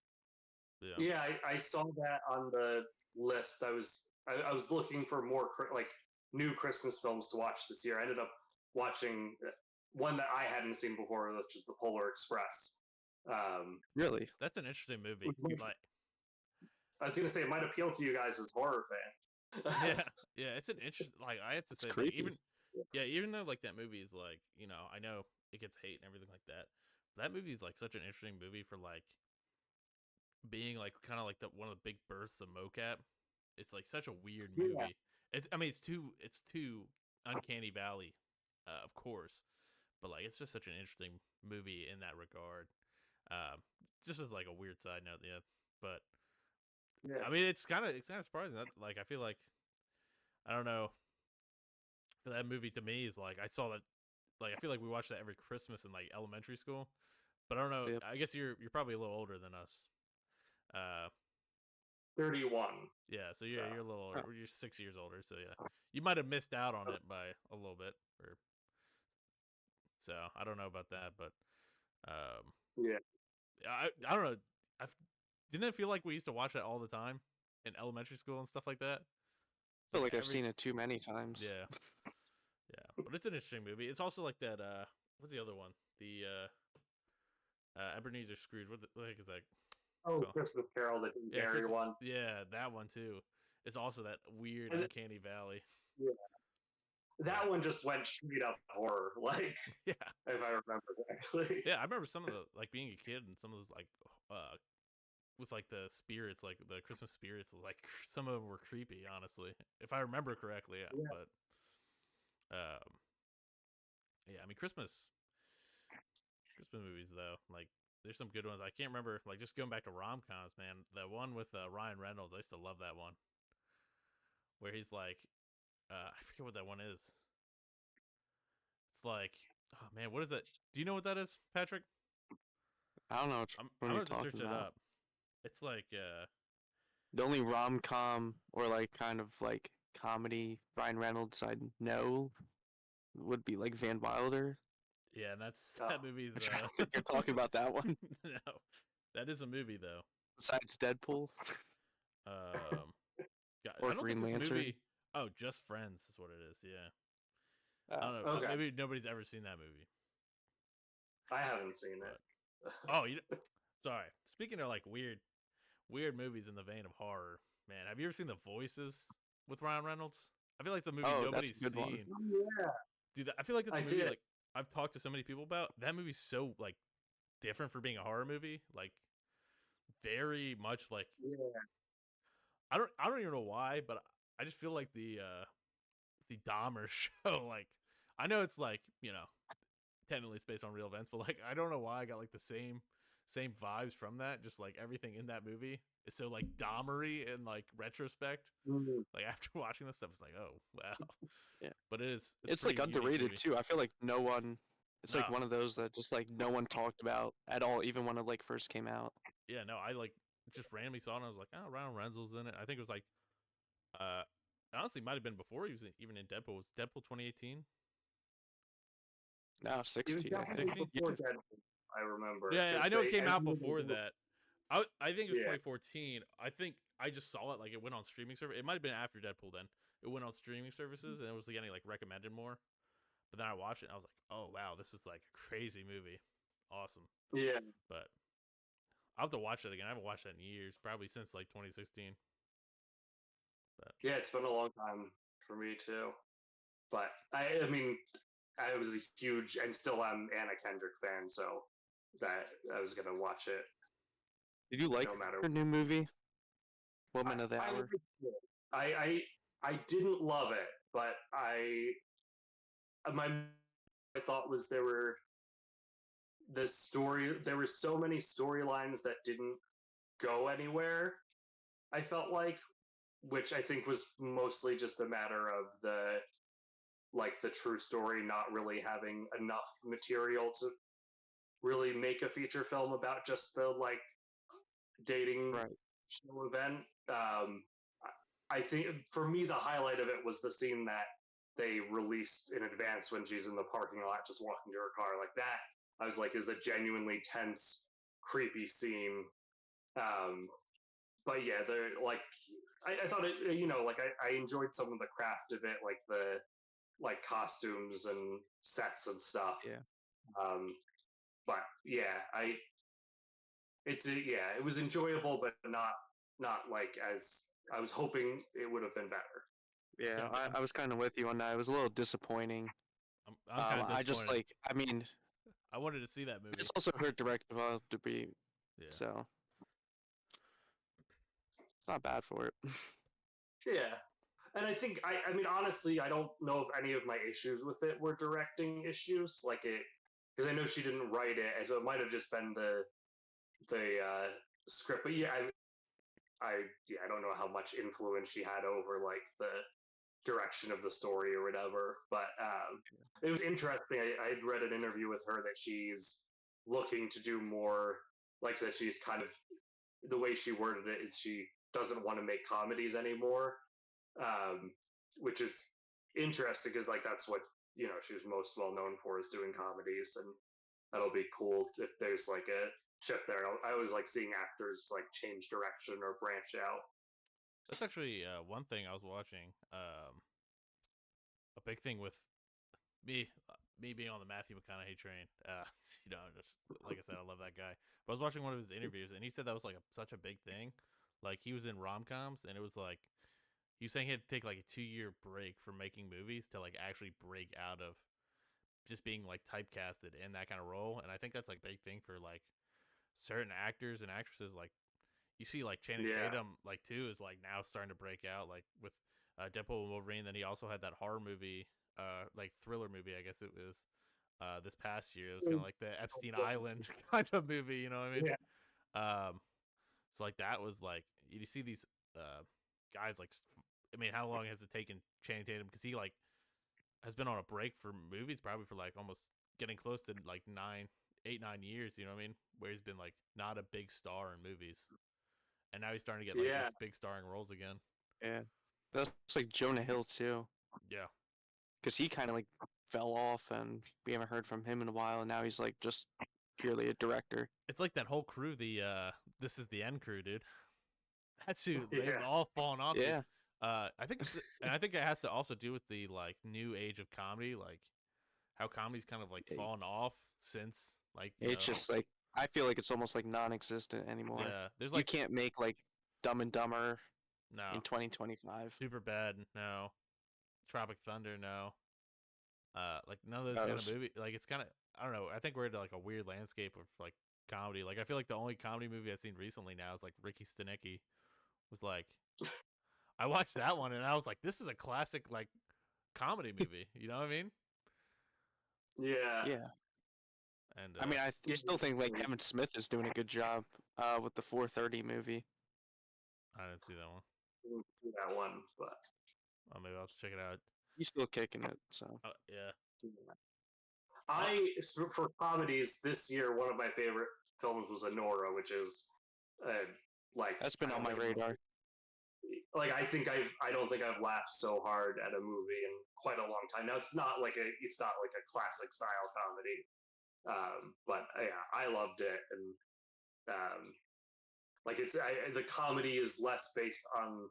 yeah, Yeah, I saw that on the list. I was looking for more like new Christmas films to watch this year. I ended up watching one that I hadn't seen before, which is The Polar Express. Um, Really? that's an interesting movie. Like, I was gonna say it might appeal to you guys as horror fans. yeah, yeah, it's an interesting. Like, I have to It's say, like, creepy. even though like that movie is like, I know it gets hate and everything like that. That movie is like such an interesting movie for like being like kind of like the one of the big bursts of mocap. It's like such a weird Yeah, movie. It's too uncanny valley, of course, but like it's just such an interesting movie in that regard. Um, just as like a weird side note, yeah. But yeah. I mean, it's kind of surprising that like I feel like I don't know for that movie to me is like I saw that like I feel like we watched that every Christmas in like elementary school. But I don't know. Yep. I guess you're probably a little older than us. Uh, 31. yeah. So So you're a little older. Oh, You're 6 years older. So yeah, you might have missed out on it by a little bit. Or so I don't know about that, but um, yeah, I don't know. I didn't it feel like we used to watch that all the time in elementary school and stuff like that. It's I feel like like I've every seen it too many times. yeah yeah, but it's an interesting movie. It's also like that. What's the other one? The Ebenezer Scrooge. What the heck is that oh, called? Christmas Carol, the Jim Yeah, Carrey one. Yeah, that one too. It's also that weird And uncanny valley. yeah, But that one just went straight up horror, like yeah, if I remember correctly. yeah. I remember some of the like being a kid and some of those like with like the spirits, like the Christmas spirits. Like some of them were creepy, honestly, if I remember correctly. Yeah, Yeah, but yeah. I mean, Christmas movies though, like there's some good ones. I can't remember. Like just going back to rom coms, man. That one with Ryan Reynolds, I used to love that one where he's like, I forget what that one is. It's like, oh man, what is it? Do you know what that is, Patrick? I don't know which I'm one I'm you're gonna have to talking search it about. up. It's like, The only rom-com or like kind of like comedy Ryan Reynolds I know would be like Van Wilder. yeah, and that's oh, that movie's. Which I don't think you're talking about that one. No, that is a movie though. Besides Deadpool Um, God, or I don't think Green this Lantern. movie. Oh, Just Friends is what it is. Yeah, I Oh, don't know. okay. Maybe nobody's ever seen that movie. I haven't seen But it. oh, sorry. Speaking of like weird movies in the vein of horror, man, have you ever seen The Voices with Ryan Reynolds? I feel like it's a movie oh, that's nobody's a good one. seen. Yeah, Dude, I feel like it's I a movie did. like I've talked to so many people about. That movie's so like different for being a horror movie. Like very much like Yeah, I don't even know why, but I just feel like the Dahmer show. Like I know it's like technically it's based on real events, but like I don't know why I got like the same vibes from that. Just like everything in that movie is so like Dahmery in like retrospect. mhm. Like after watching this stuff, it's like oh wow, Yeah. but it's a It's like pretty unique underrated movie. too. I feel like no one it's like No, one of those that just like no one talked about at all, even when it like first came out. yeah, no, I like just randomly saw it and I was like, oh, Ryan Reynolds in it. I think it was like, uh, honestly, might have been before he was even in Deadpool. Was Deadpool 2018? No, It was 16, I definitely think. 16? before Deadpool. I remember Yeah, I because know it came I out remember they before did- that. I think it was yeah, 2014. I think I just saw it like it went on streaming service. It might have been after Deadpool then. It went on streaming services and it was getting like recommended more. But then I watched it and I was like, oh wow, this is like a crazy movie. Awesome. yeah, But I'll have to watch it again. I haven't watched that in years, probably since like 2016. But yeah. It's been a long time for me too. But I mean, I was a huge and still am Anna Kendrick fan, so that I was gonna watch it Did you like no matter. her new movie, Woman of the I Hour? liked it. I didn't love it, but my thought was there were the story, there were so many storylines that didn't go anywhere. I felt like, which I think was mostly just a matter of the true story not really having enough material to really make a feature film about just the like dating Right. show event. I think for me the highlight of it was the scene that they released in advance when she's in the parking lot just walking to her car. Like that, I was like, is a genuinely tense, creepy scene. Um, but yeah, they're like, I thought it, like I enjoyed some of the craft of it, like the like costumes and sets and stuff. Yeah. Um, but yeah, yeah, it was enjoyable, but not like as I was hoping it would have been better. Yeah, Yeah, I was kind of with you on that. It was a little disappointing. I'm kind of I just disappointed. like, I mean, I wanted to see that movie. it's also her directive to be, Yeah. so it's not bad for it. Yeah, and I think I mean honestly, I don't know if any of my issues with it were directing issues, like it because I know she didn't write it, and so it might have just been the script. But yeah, I don't know how much influence she had over like the direction of the story or whatever. But it was interesting. I'd read an interview with her that she's looking to do more. Like I said, she's kind of the way she worded it is she doesn't want to make comedies anymore, um, which is interesting because like that's what she's most well known for is doing comedies, and that'll be cool if there's like a shift there. I always like seeing actors like change direction or branch out. That's actually one thing I was watching. A big thing with me, me being on the Matthew McConaughey train. Just like I said, I love that guy. But I was watching one of his interviews, and he said that was like such a big thing. Like he was in rom coms, and it was like he was saying he had to take like a 2 year break from making movies to like actually break out of just being like typecasted in that kind of role. And I think that's like a big thing for like certain actors and actresses. Like you see, like Channing Yeah, Tatum, like too, is like now starting to break out, like with Deadpool and Wolverine. Then he also had that horror movie, like thriller movie, I guess it was, this past year. It was kind of like the Epstein Island kind of movie, you know what I mean? yeah, Um, so like that was like you see these guys like, I mean, how long has it taken Channing Tatum? Because he like has been on a break for movies probably for like almost getting close to like 9 8 9 years. You know what I mean? Where he's been like not a big star in movies, and now he's starting to get like yeah, these big starring roles again. Yeah, that's like Jonah Hill too, Yeah, because he kind of like fell off, and we haven't heard from him in a while, and now he's like just purely a director. it's like that whole crew. The This Is the End crew, dude. That's who they've yeah, all fallen off, dude. Yeah, I think, and I think it has to also do with the like new age of comedy, like how comedy's kind of like it- fallen off since like it's just like I feel like it's almost like non-existent anymore. yeah. There's You like can't make like Dumb and Dumber in no 2025. Super Bad, no Tropic Thunder, no. Like none of those Uh, kind of movie. Like it's kind of I don't know. I think we're into like a weird landscape of like comedy. Like I feel like the only comedy movie I've seen recently now is like Ricky Stenicki. Was like I watched that one and I was like, this is a classic like comedy movie. You know what I mean? yeah. yeah, And I mean, Yeah, still think like Kevin Smith is doing a good job with the 430 movie. I didn't see that one. that one, but Maybe I'll have to check it out. He's still kicking it, so Yeah. Uh, I for comedies this year, one of my favorite films was Anora, which is uh, like that's been I on don't my think radar. I don't think I've laughed so hard at a movie in quite a long time. Now it's not like a classic style comedy, but yeah, I loved it, and like the comedy is less based on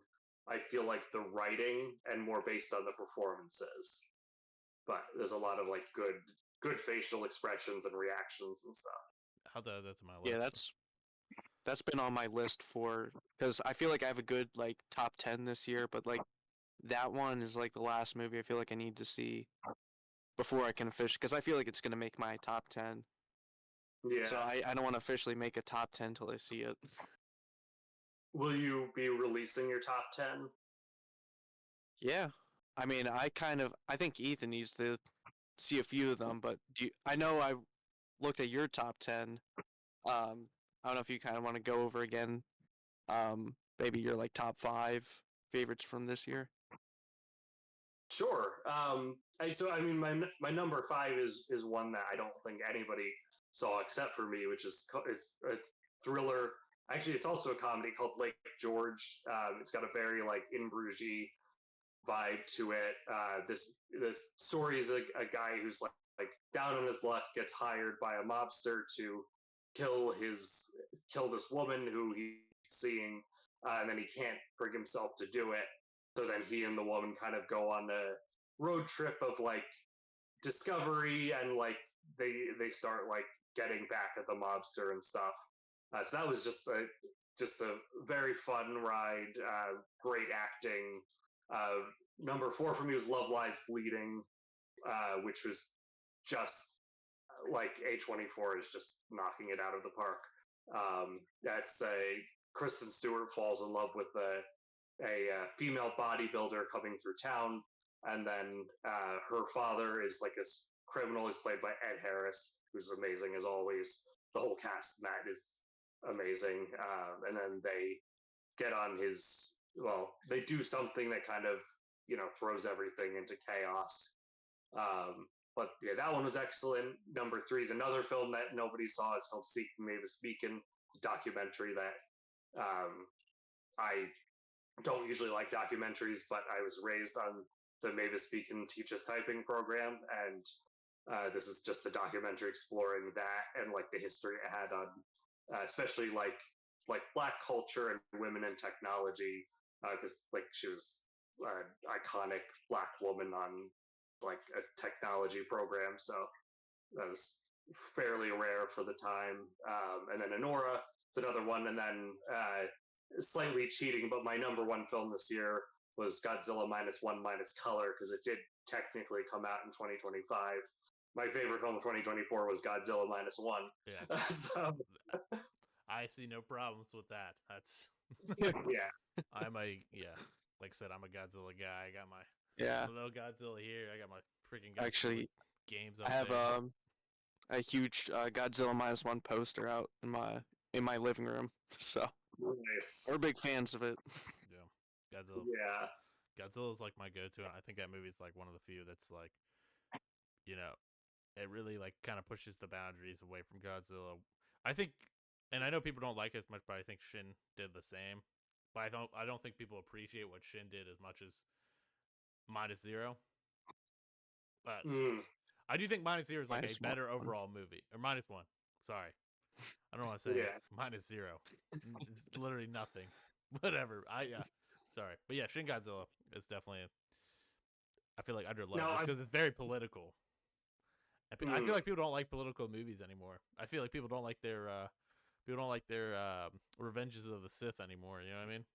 I feel like the writing and more based on the performances. But there's a lot of like good facial expressions and reactions and stuff. I'll add that to my Yeah, list. that's been on my list for because I feel like I have a good like top 10 this year, but like that one is like the last movie I feel like I need to see before I can officially because I feel like it's gonna make my top 10. So Yeah. I don't want to officially make a top 10 till I see it. Will you be releasing your top 10? Yeah, I mean I think Ethan needs to see a few of them, but I know I looked at your top 10. I don't know if you kind of want to go over again. Maybe your like top 5 favorites from this year. Sure. I mean, my number 5 is one that I don't think anybody saw except for me, which is it's a thriller. Actually, it's also a comedy called Lake George. It's got a very like In Bruges vibe to it. This story is a guy who's like down on his luck, gets hired by a mobster to kill this woman who he's seeing, and then he can't bring himself to do it. So then he and the woman kind of go on a road trip of like discovery, and like they start like getting back at the mobster and stuff. So that was just a very fun ride. Great acting. Number 4 for me was Love Lies Bleeding, which was just like A24 is just knocking it out of the park. That's a Kristen Stewart falls in love with a female bodybuilder coming through town, and then her father is like a criminal. Is played by Ed Harris, who's amazing as always. The whole cast in that is amazing, and then they get on his. Well, they do something that kind of throws everything into chaos. But yeah, that one was excellent. Number 3 is another film that nobody saw. It's called Seeking Mavis Beacon, documentary that I don't usually like documentaries, but I was raised on the Mavis Beacon Teaches Typing program, and this is just a documentary exploring that and like the history it had on, especially like Black culture and women in technology, because like she was an iconic Black woman on like a technology program, so that was fairly rare for the time. And then Anora, it's another one, and then slightly cheating, but my number 1 film this year was Godzilla -1 minus color, because it did technically come out in 2025. My favorite film of 2024 was Godzilla -1. Yeah. So I see no problems with that. That's yeah. like I said, I'm a Godzilla guy. I got my Yeah. little Godzilla here. I got my freaking Godzilla Actually, games up I have there. a huge Godzilla -1 poster out in my living room. So Nice. we're big fans of it. Yeah, Godzilla. Yeah. Godzilla's like my go-to. I think that movie's like one of the few that's like, it really like kind of pushes the boundaries away from Godzilla. I think, and I know people don't like it as much, but I think Shin did the same. But I don't think people appreciate what Shin did as much as -0. But I do think -0 is like a better overall movie, or -1. Sorry, I don't want to say -0. It's literally nothing. Whatever. Sorry, but yeah, Shin Godzilla is definitely. I feel like underloved just because it's very political. I feel like people don't like political movies anymore. I feel like people don't like their Revenges of the Sith anymore. You know what I mean?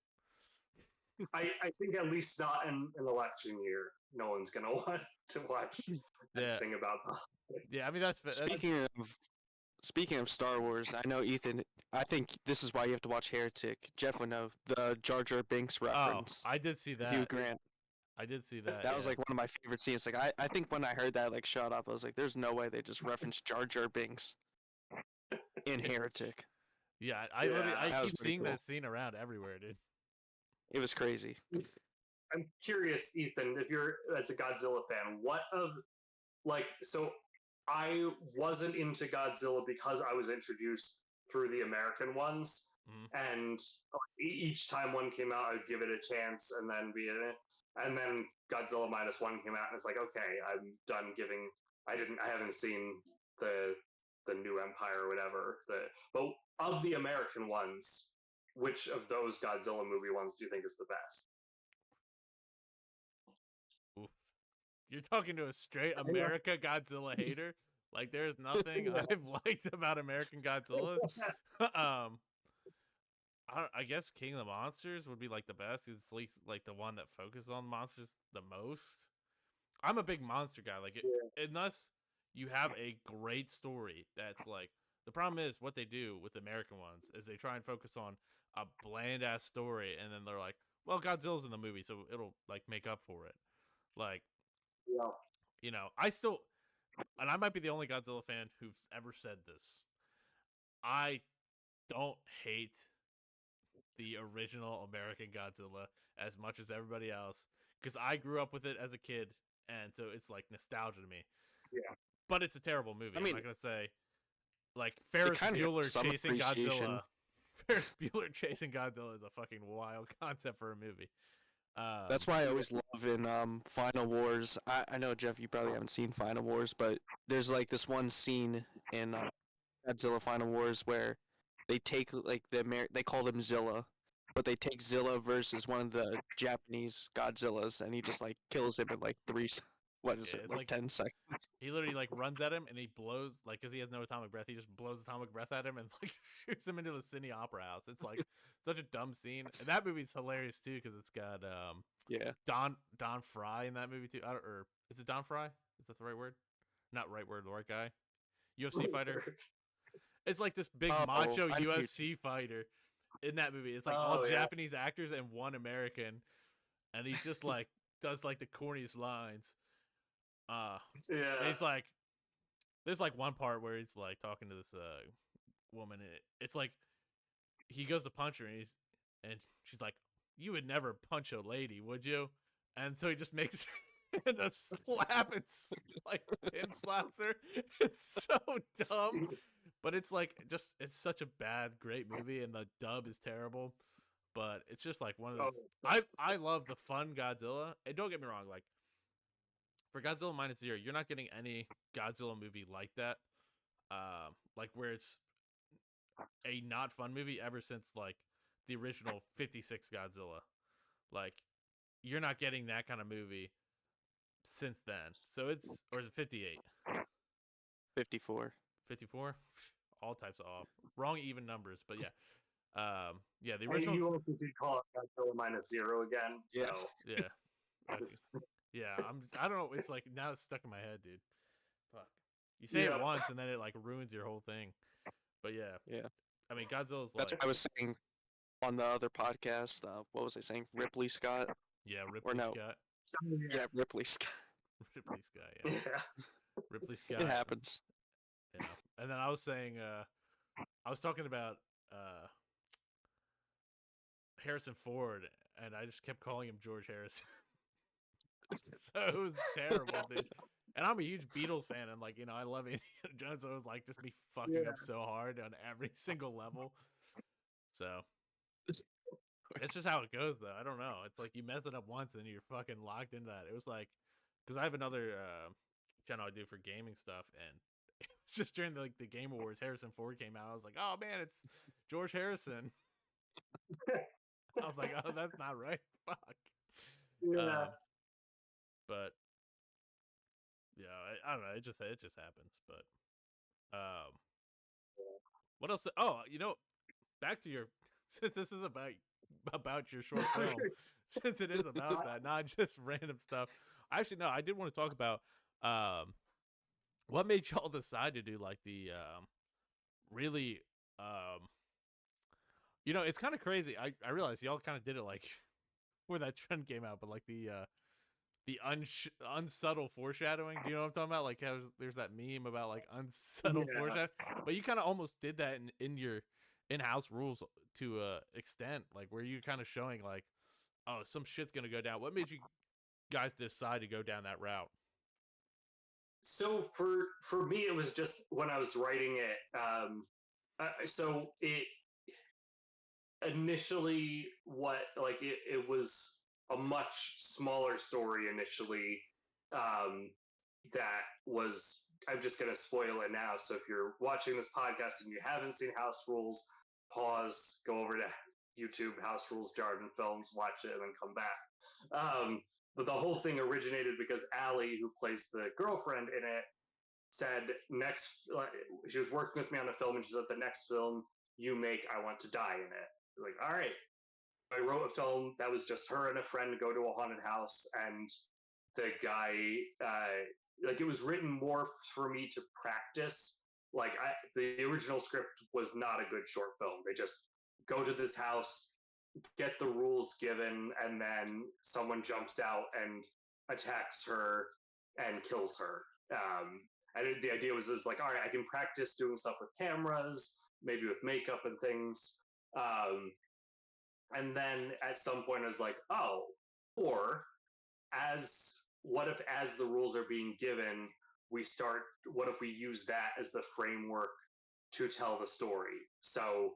I think at least not in an election year, no one's gonna want to watch anything about that. Yeah, I mean that's Speaking of Star Wars, I know Ethan. I think this is why you have to watch Heretic. Jeff would know the Jar Jar Binks reference. Oh, I did see that. Hugh Grant. I did see that. That was like one of my favorite scenes. Like I think when I heard that, like shut up, I was like, "There's no way they just referenced Jar Jar Binks in Heretic." Yeah, I keep seeing cool. that scene around everywhere, dude. It was crazy. I'm curious, Ethan, if you're as a Godzilla fan, so I wasn't into Godzilla because I was introduced through the American ones, and each time one came out, I'd give it a chance and then be in it. And then Godzilla -1 came out, and it's like, okay, I'm done giving. I haven't seen the New Empire or whatever. But of the American ones, which of those Godzilla movie ones do you think is the best? Oof. You're talking to a straight America Godzilla hater. Like, there's nothing I've liked about American Godzillas. I guess King of the Monsters would be like the best. It's at least like the one that focuses on monsters the most. I'm a big monster guy. Like, unless you have a great story, that's like the problem is what they do with the American ones is they try and focus on a bland ass story, and then they're like, well, Godzilla's in the movie, so it'll like make up for it. Like, I still and I might be the only Godzilla fan who's ever said this. I don't hate the original American Godzilla as much as everybody else because I grew up with it as a kid, and so it's like nostalgia to me. Yeah. But it's a terrible movie. I I'm mean, not gonna say like it Ferris kind of got Bueller some chasing appreciation. Godzilla. Ferris Bueller chasing Godzilla is a fucking wild concept for a movie. That's why I always love in Final Wars. I know, Jeff, you probably haven't seen Final Wars, but there's like this one scene in Godzilla Final Wars where they take like they call him Zilla, but they take Zilla versus one of the Japanese Godzillas, and he just like kills him in like what is Yeah, it, it's like like 10 seconds? he literally like runs at him and he blows like because he has no atomic breath. He just blows atomic breath at him and like shoots him into the Sydney Opera House. It's like such a dumb scene. And that movie's hilarious too because it's got Yeah. Don Fry in that movie too. Or is it Don Fry? Is that the right word? Not right word, the right guy. UFC fighter. It's like this big macho I know you- UFC fighter in that movie. It's like Oh, all yeah. Japanese actors and one American, and he just like does like the corniest lines. And Yeah. he's like, there's like one part where he's like talking to this woman, and it's like he goes to punch her, and she's like, "You would never punch a lady, would you?" And so he just makes a slap and like pimp slaps her. It's so dumb, but it's like just it's such a bad, great movie, and the dub is terrible. But it's just like one of those. I love the fun Godzilla, and don't get me wrong, like for Godzilla minus zero, you're not getting any Godzilla movie like that. Like where it's a not fun movie ever since like the original 56 Godzilla. Like you're not getting that kind of movie since then. So it's or is it 58? 54. 54? All types of off. Wrong even numbers, but yeah. Yeah, the And original you also did call it Godzilla minus zero again. So. Yeah. yeah. Okay. Yeah, I don't know, it's like now it's stuck in my head, dude. Fuck. You say it once and then it like ruins your whole thing. But yeah. Yeah. I mean, Godzilla's That's like what I was saying on the other podcast. What was I saying? Ripley Scott? yeah, Ripley no. Scott. Yeah, Ripley Scott. Ripley Scott, yeah. Yeah. Ripley Scott. It happens. Yeah. And then I was saying I was talking about Harrison Ford and I just kept calling him George Harrison. So it was terrible, dude. And I'm a huge Beatles fan, and like, you know, I love Indiana Jones, so it was like just me fucking up so hard on every single level. So it's just how it goes, though. I don't know. It's like you mess it up once, and you're fucking locked into that. It was like, because I have another channel I do for gaming stuff, and it's just during the Game Awards, Harrison Ford came out. I was like, oh man, it's George Harrison. I was like, oh, that's not right. Fuck. Yeah. But yeah, I don't know. It just happens. But what else? Oh, you know, back to your since this is about your short film, since it is about that, not just random stuff. Actually, no, I did want to talk about what made y'all decide to do like the really you know, it's kind of crazy. I realize y'all kind of did it like where that trend came out, but like the unsubtle foreshadowing. Do you know what I'm talking about? Like how there's that meme about like unsubtle foreshadowing, but you kind of almost did that in your in-house rules to extent, like where you kind of showing like, oh, some shit's gonna go down. What made you guys decide to go down that route? So for me, it was just when I was writing it. So it initially it was a much smaller story initially. That was I'm just gonna spoil it now. So if you're watching this podcast and you haven't seen House Rules, pause, go over to YouTube, House Rules Jarden Films, watch it, and then come back. But the whole thing originated because Allie, who plays the girlfriend in it, said she was working with me on a film, and she said the next film you make, I want to die in it. Like, all right. I wrote a film that was just her and a friend go to a haunted house, and the guy, it was written more for me to practice. The original script was not a good short film. They just go to this house, get the rules given, and then someone jumps out and attacks her and kills her. And the idea was like, all right, I can practice doing stuff with cameras, maybe with makeup and things. Um, and then at some point, I was like, oh, or as what if as the rules are being given, we start? What if we use that as the framework to tell the story? So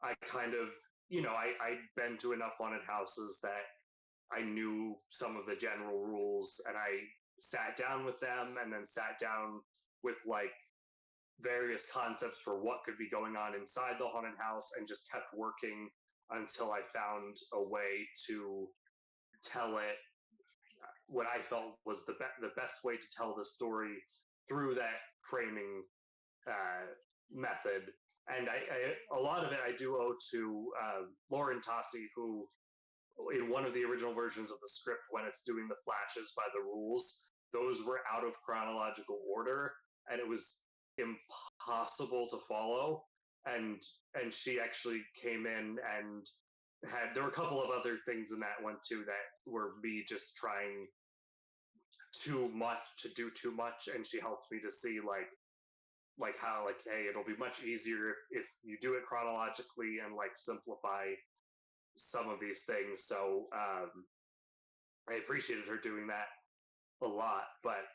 I kind of, I'd been to enough haunted houses that I knew some of the general rules, and I sat down with them and then sat down with like various concepts for what could be going on inside the haunted house and just kept working until I found a way to tell it what I felt was the best way to tell the story through that framing method. And a lot of it I do owe to Lauren Tossi, who in one of the original versions of the script, when it's doing the flashes by the rules, those were out of chronological order, and it was impossible to follow. And she actually came in and there were a couple of other things in that one too that were me just trying too much to do too much, and she helped me to see like how like hey, it'll be much easier if you do it chronologically and like simplify some of these things. So I appreciated her doing that a lot. But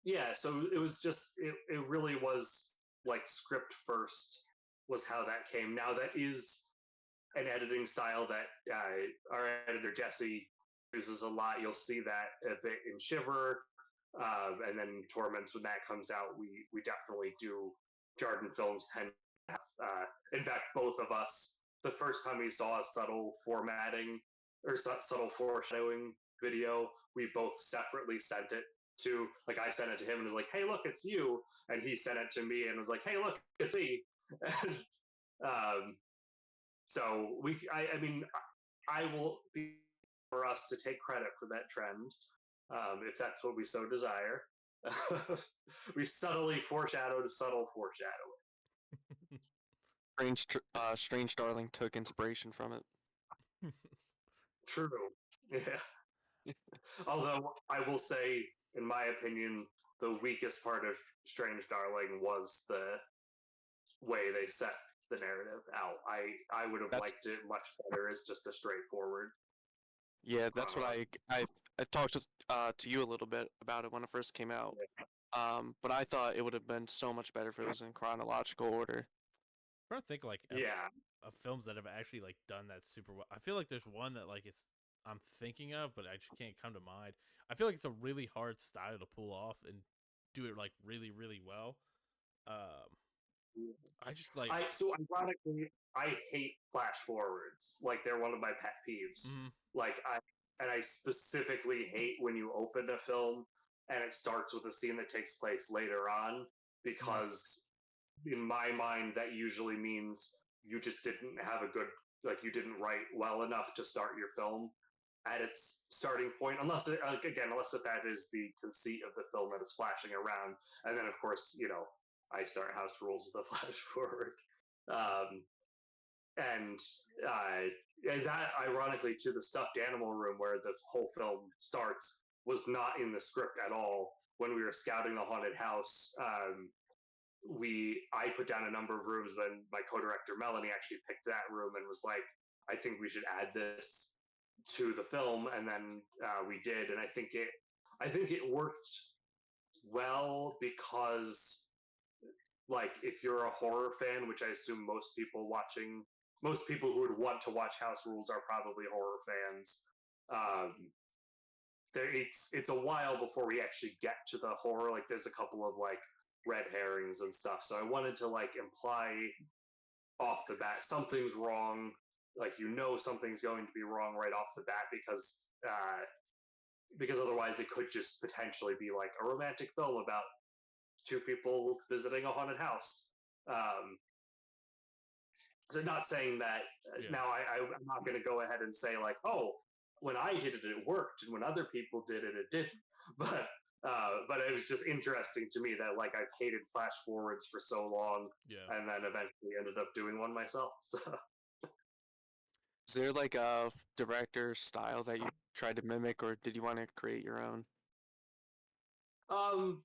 yeah, so it was just it really was like script first was how that came. Now that is an editing style that our editor Jesse uses a lot. You'll see that a bit in Shiver, and then Torments when that comes out. We definitely do. Jordan Films tend to have. In fact, both of us, the first time we saw a subtle formatting or subtle foreshadowing video, we both separately sent it to, like, I sent it to him and was like, "Hey, look, it's you," and he sent it to me and was like, "Hey, look, it's me." And, so I mean, I will be for us to take credit for that trend, if that's what we so desire. We subtly foreshadowed subtle foreshadowing. Strange Darling took inspiration from it. True. Yeah. Although I will say, in my opinion, the weakest part of Strange Darling was the way they set the narrative out. I would have That's liked it much better as just a straightforward yeah, that's what chronology. I talked to you a little bit about it when it first came out. But I thought it would have been so much better if it was in chronological order. I'm trying to think like Yeah, of films that have actually like done that super well. I feel like there's one that like it's I'm thinking of, but I just can't come to mind. I feel like it's a really hard style to pull off and do it like really really well. Um, I just like I so ironically, I hate flash forwards. Like they're one of my pet peeves. mm, Like I specifically hate when you open a film and it starts with a scene that takes place later on, mm, because in my mind that usually means you just didn't have a good, like you didn't write well enough to start your film at its starting point, unless unless that is the conceit of the film that is flashing around. And then of course, I start house rules with a flash forward. um, and that ironically to the stuffed animal room where the whole film starts was not in the script at all. When we were scouting the haunted house, I put down a number of rooms. Then my co-director Melanie actually picked that room and was like, "I think we should add this to the film," and then we did, and I think it worked well because, like, if you're a horror fan, which I assume most people who would want to watch House Rules are probably horror fans. Um, it's a while before we actually get to the horror. Like, there's a couple of like red herrings and stuff. So I wanted to like imply off the bat something's wrong. Like, something's going to be wrong right off the bat, because otherwise it could just potentially be like a romantic film about two people visiting a haunted house. So not saying that yeah. now I'm not going to go ahead and say like, oh, when I did it, it worked, and when other people did it, it didn't. But it was just interesting to me that like I've hated flash forwards for so long, Yeah. and then eventually ended up doing one myself. So Is there like a director style that you tried to mimic, or did you want to create your own? um,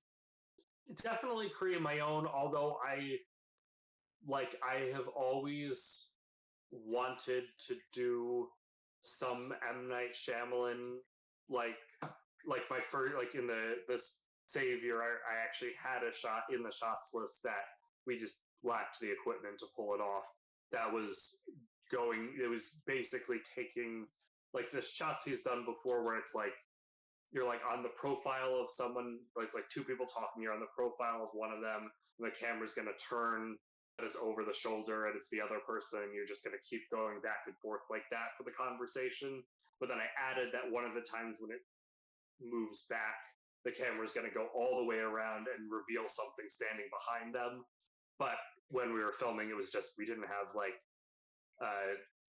definitely create my own. Although I have always wanted to do some M Night Shyamalan, like my first, like in the Savior. I actually had a shot in the shots list that we just lacked the equipment to pull it off. That was going. It was basically taking like the shots he's done before, where it's like you're like on the profile of someone. It's like two people talking. You're on the profile of one of them, and the camera's gonna turn. And it's over the shoulder, and it's the other person, and you're just gonna keep going back and forth like that for the conversation. But then I added that one of the times when it moves back, the camera's gonna go all the way around and reveal something standing behind them. But when we were filming, it was just we didn't have like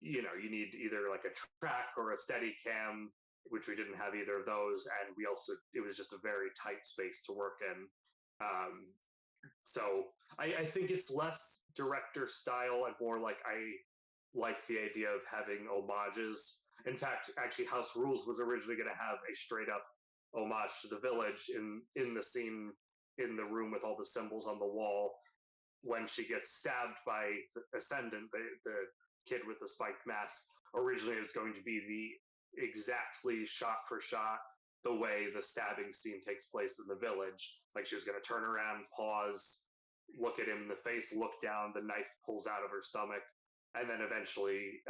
you need either like a track or a steady cam, which we didn't have either of those, and we also it was just a very tight space to work in. So I think it's less director style and more like I like the idea of having homages. In fact, actually, House Rules was originally going to have a straight up homage to the village in the scene in the room with all the symbols on the wall when she gets stabbed by the Ascendant, the kid with the spiked mask. Originally, it was going to be the exactly shot for shot the way the stabbing scene takes place in the village. Like she was going to turn around, pause, look at him in the face, look down, the knife pulls out of her stomach, and then eventually,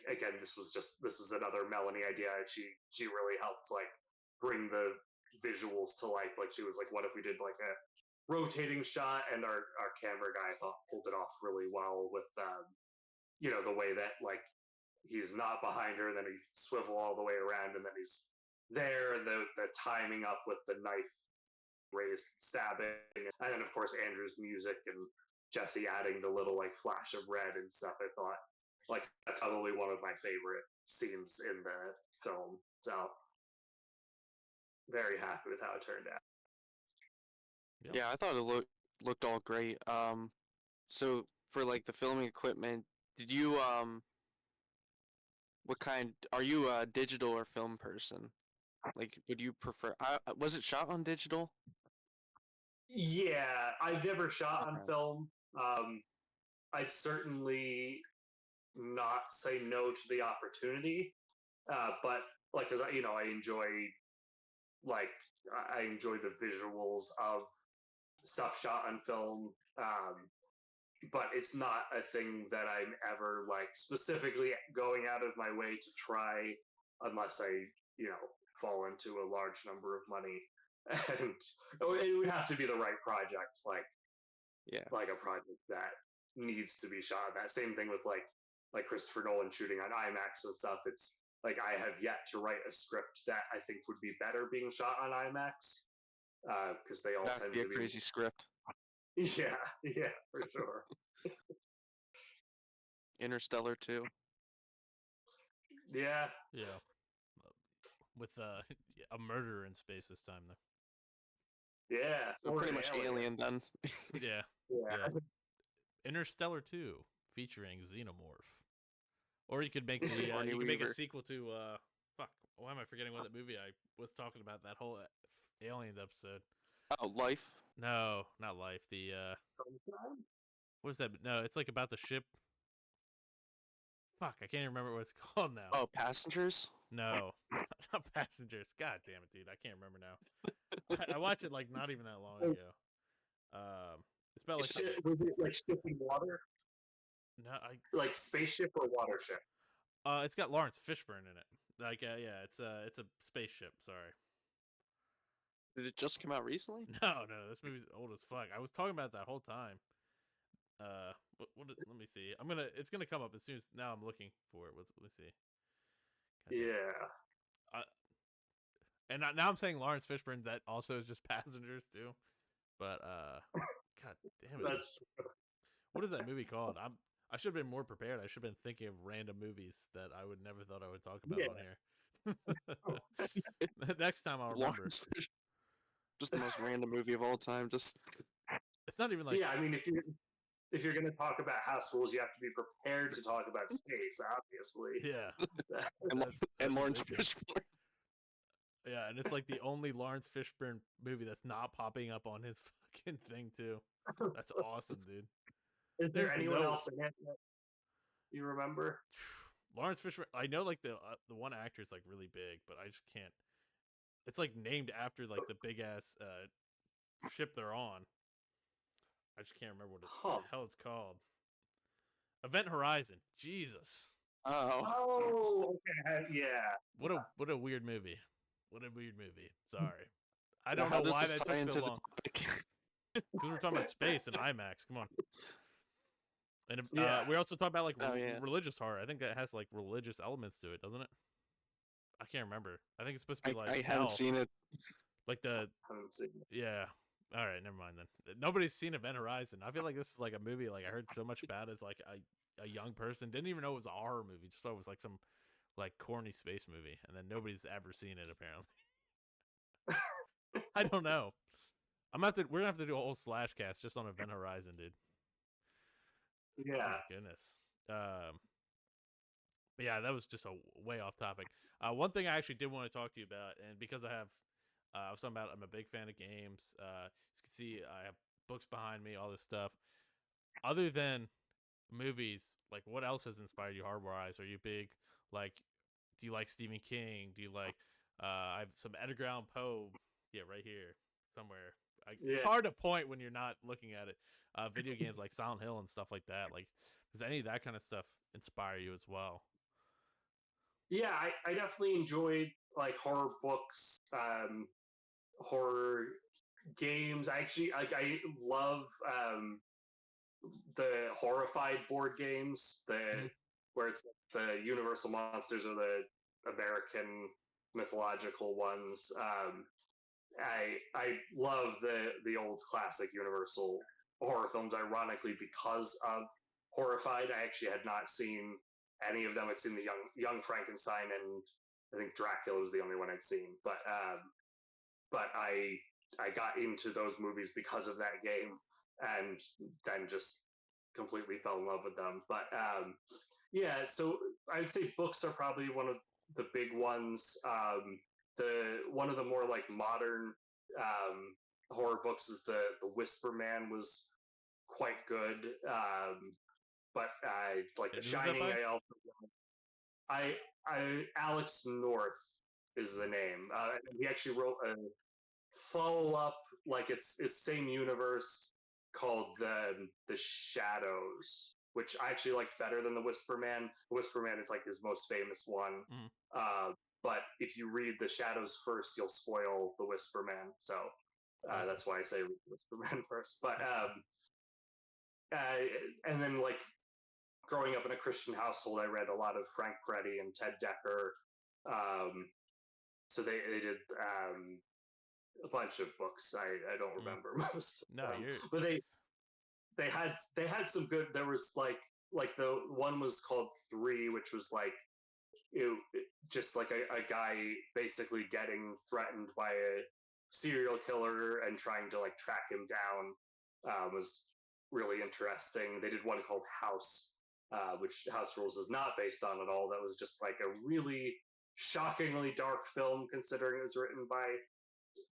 again, this is another Melanie idea. She really helped like bring the visuals to life. Like she was like, what if we did like a rotating shot? And our camera guy I thought pulled it off really well with the way that like he's not behind her, and then he swivel all the way around, and then he's there, and the timing up with the knife raised stabbing, and then of course Andrew's music and Jesse adding the little like flash of red and stuff. I thought like that's probably one of my favorite scenes in the film. So very happy with how it turned out. Yep. Yeah, I thought it looked all great. So for like the filming equipment, did you what kind are you a digital or film person? Like, would you prefer? Was it shot on digital? Yeah, I've never shot on Okay. film. I'd certainly not say no to the opportunity, but like, because I enjoy like I enjoy the visuals of stuff shot on film. But it's not a thing that I'm ever like specifically going out of my way to try unless I, fall into a large number of money. And it would have to be the right project, Yeah. like a project that needs to be shot. That same thing with like Christopher Nolan shooting on IMAX and stuff. It's like I have yet to write a script that I think would be better being shot on IMAX because they all That'd tend be a to be. crazy script. Yeah, yeah, for sure. Interstellar too. Yeah, Yeah. With a murderer in space this time, though. yeah, So or pretty an much alien. Alien then. Yeah. Yeah, Yeah. Interstellar 2 featuring Xenomorph. Or you could make the Sigourney you could make a Weaver. sequel to fuck. Why am I forgetting what that movie I was talking about that whole Aliens episode? Oh, Life. No, not Life. The what is that? No, it's like about the ship. Fuck, I can't even remember what it's called now. Oh, Passengers. No, not Passengers. God damn it, dude, I can't remember now. I watched it like not even that long ago. It's about like was it like shipping water, no, I like spaceship or watership? it's got Lawrence Fishburne in it. Like yeah, it's a spaceship. Sorry. Did it just come out recently? No, no, this movie's old as fuck. I was talking about it that whole time. Let me see. It's gonna come up as soon as now. I'm looking for it. Let me see. Yeah, And now I'm saying Lawrence Fishburne. That also is just Passengers too. But god damn it. that's What is that movie called? I should have been more prepared. I should have been thinking of random movies that I would never thought I would talk about on here. Next time I'll remember. Lawrence Fish. Just the most random movie of all time. Just It's not even like yeah. I mean, if you're going to talk about house rules, you have to be prepared to talk about space. Obviously, yeah. and, That's and a Lawrence big thing. Fishburne. Yeah, and it's like the only Lawrence Fishburne movie that's not popping up on his fucking thing too. That's awesome, dude. Is there There's anyone no else in it that you remember? Lawrence Fishburne. I know like the one actor is like really big, but I just can't. It's like named after like the big ass ship they're on. I just can't remember what Huh. the hell it's called. Event Horizon. Jesus. Oh, Oh, okay. Yeah. What a weird movie. What a weird movie. Sorry. I now don't how know does why this that tie took so into the long. topic? Because we're talking about space and IMAX. Come on. And Yeah. we also talk about like Oh, yeah. religious horror. I think that has like religious elements to it, doesn't it? I can't remember. I think it's supposed to be like I hell. haven't seen it. Like the Haven't seen it. yeah. All right, never mind then. Nobody's seen Event Horizon. I feel like this is like a movie like I heard so much about as like a young person. Didn't even know it was a horror movie. Just thought it was like some like corny space movie, and then nobody's ever seen it apparently. I don't know. We're gonna have to do a whole slash cast just on Event Horizon, dude. Oh Yeah. my goodness. But yeah, that was just a way off topic. One thing I actually did want to talk to you about, and because I was talking about, I'm a big fan of games. As you can see, I have books behind me, all this stuff. Other than movies, like what else has inspired you horror-wise? Are you big, like, do you like Stephen King? Do you like, I have some Edgar Allan Poe, yeah, right here somewhere. It's Yeah. hard to point when you're not looking at it. Video games like Silent Hill and stuff like that. Like, does any of that kind of stuff inspire you as well? Yeah, I definitely enjoyed like horror books, horror games. I actually like I love the horrified board games, Mhm. where it's the Universal monsters or the American mythological ones. I love the old classic Universal horror films. Ironically, because of Horrified, I actually had not seen any of them. I'd seen the Young Frankenstein, and I think Dracula was the only one I'd seen. But I got into those movies because of that game, and then just completely fell in love with them. But yeah, so I'd say books are probably one of the big ones. The one of the more like modern horror books is the Whisper Man was quite good. But I like And The who was that Shining. by? I Alex North is the name. He actually wrote a follow up, like it's same universe, called the Shadows, which I actually liked better than the Whisper Man. The Whisper Man is like his most famous one. Mhm. But if you read the Shadows first, you'll spoil the Whisper Man. So Okay. that's why I say Whisper Man first. But and then like growing up in a Christian household, I read a lot of Frank Peretti and Ted Dekker. So they did a bunch of books. I don't Mm. remember most of No, them, you're but they had some good. There was like the one was called Three, which was like just like a guy basically getting threatened by a serial killer and trying to like track him down. Was really interesting. They did one called House, which House Rules is not based on at all. That was just like a really shockingly dark film, considering it was written by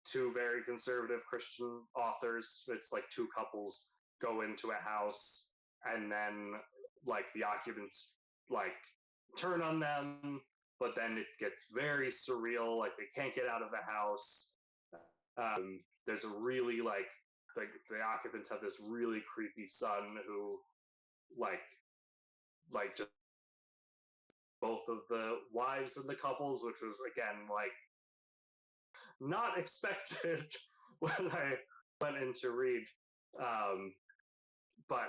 two very conservative Christian authors. It's like two couples go into a house, and then like the occupants like turn on them, but then it gets very surreal. Like they can't get out of the house. There's a really the occupants have this really creepy son who like just both of the wives in the couples, which was again like not expected when I went in to read. Um, but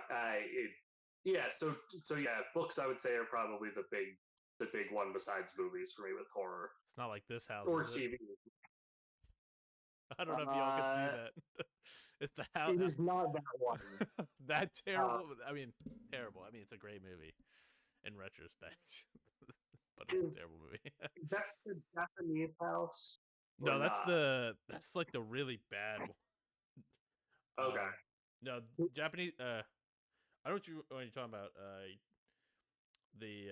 yeah, so yeah, books I would say are probably the big one besides movies for me with horror it's not like this house, or is it? TV. I don't know if y'all can see Uh, that. It's the house. it is not that one. That terrible. I mean, terrible. I mean, it's a great movie in retrospect, but it's a Is, terrible movie. is that the Japanese house or No, not? that's like the really bad one. Okay. No, Japanese. I know what you're talking about. The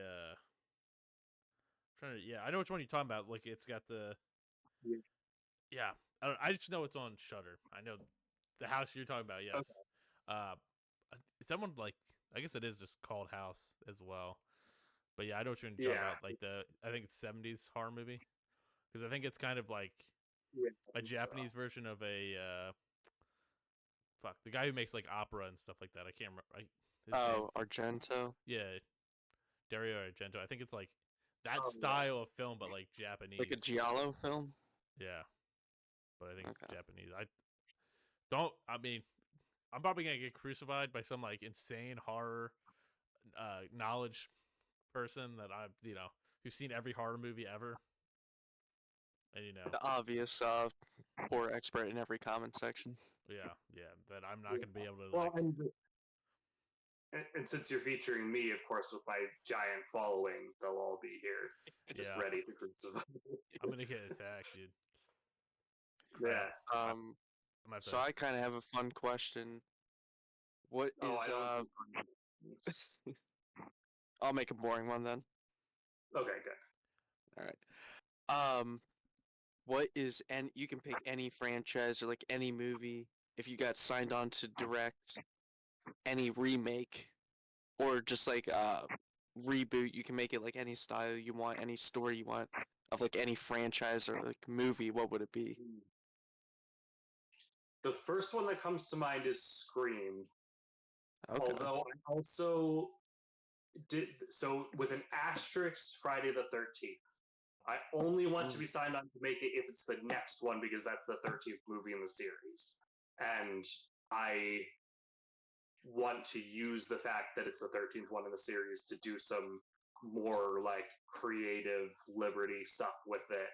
trying to, yeah, I know which one you're talking about. Like it's got the Yeah, I just know it's on Shutter. I know the house you're talking about. Yes. Okay. Uh, someone like I guess it is just called House as well. But yeah, I know what you're talking Yeah. about. Like I think it's '70s horror movie because I think it's kind of like Yeah. a Japanese version of a fuck the guy who makes like opera and stuff like that. I can't remember his name. Oh, Argento. Yeah, Dario Argento. I think it's like that Oh, yeah. style of film, but like Like a Japanese. giallo film. Yeah, but I think it's Okay. Japanese. I don't. I mean, I'm probably gonna get crucified by some like insane horror knowledge person that I've who's seen every horror movie ever, and The obvious poor expert in every comment section. yeah, that I'm not gonna be able to Well, like. and since you're featuring me, of course, with my giant following, they'll all be here, just Yeah, ready to crucify. I'm gonna get attacked, dude. Yeah. Um, I'm gonna have so to. I kind of have a fun question. What Oh, is I don't think it's- I'll make a boring one then. Okay, good. All right. What is, and you can pick any franchise or like any movie if you got signed on to direct any remake or just like reboot. You can make it like any style you want, any story you want of like any franchise or like movie. What would it be? The first one that comes to mind is Scream. Okay. Although I also did so with an asterisk Friday the 13th. I only want to be signed on to make it if it's the next one because that's the 13th movie in the series. And I want to use the fact that it's the 13th one in the series to do some more like creative liberty stuff with it.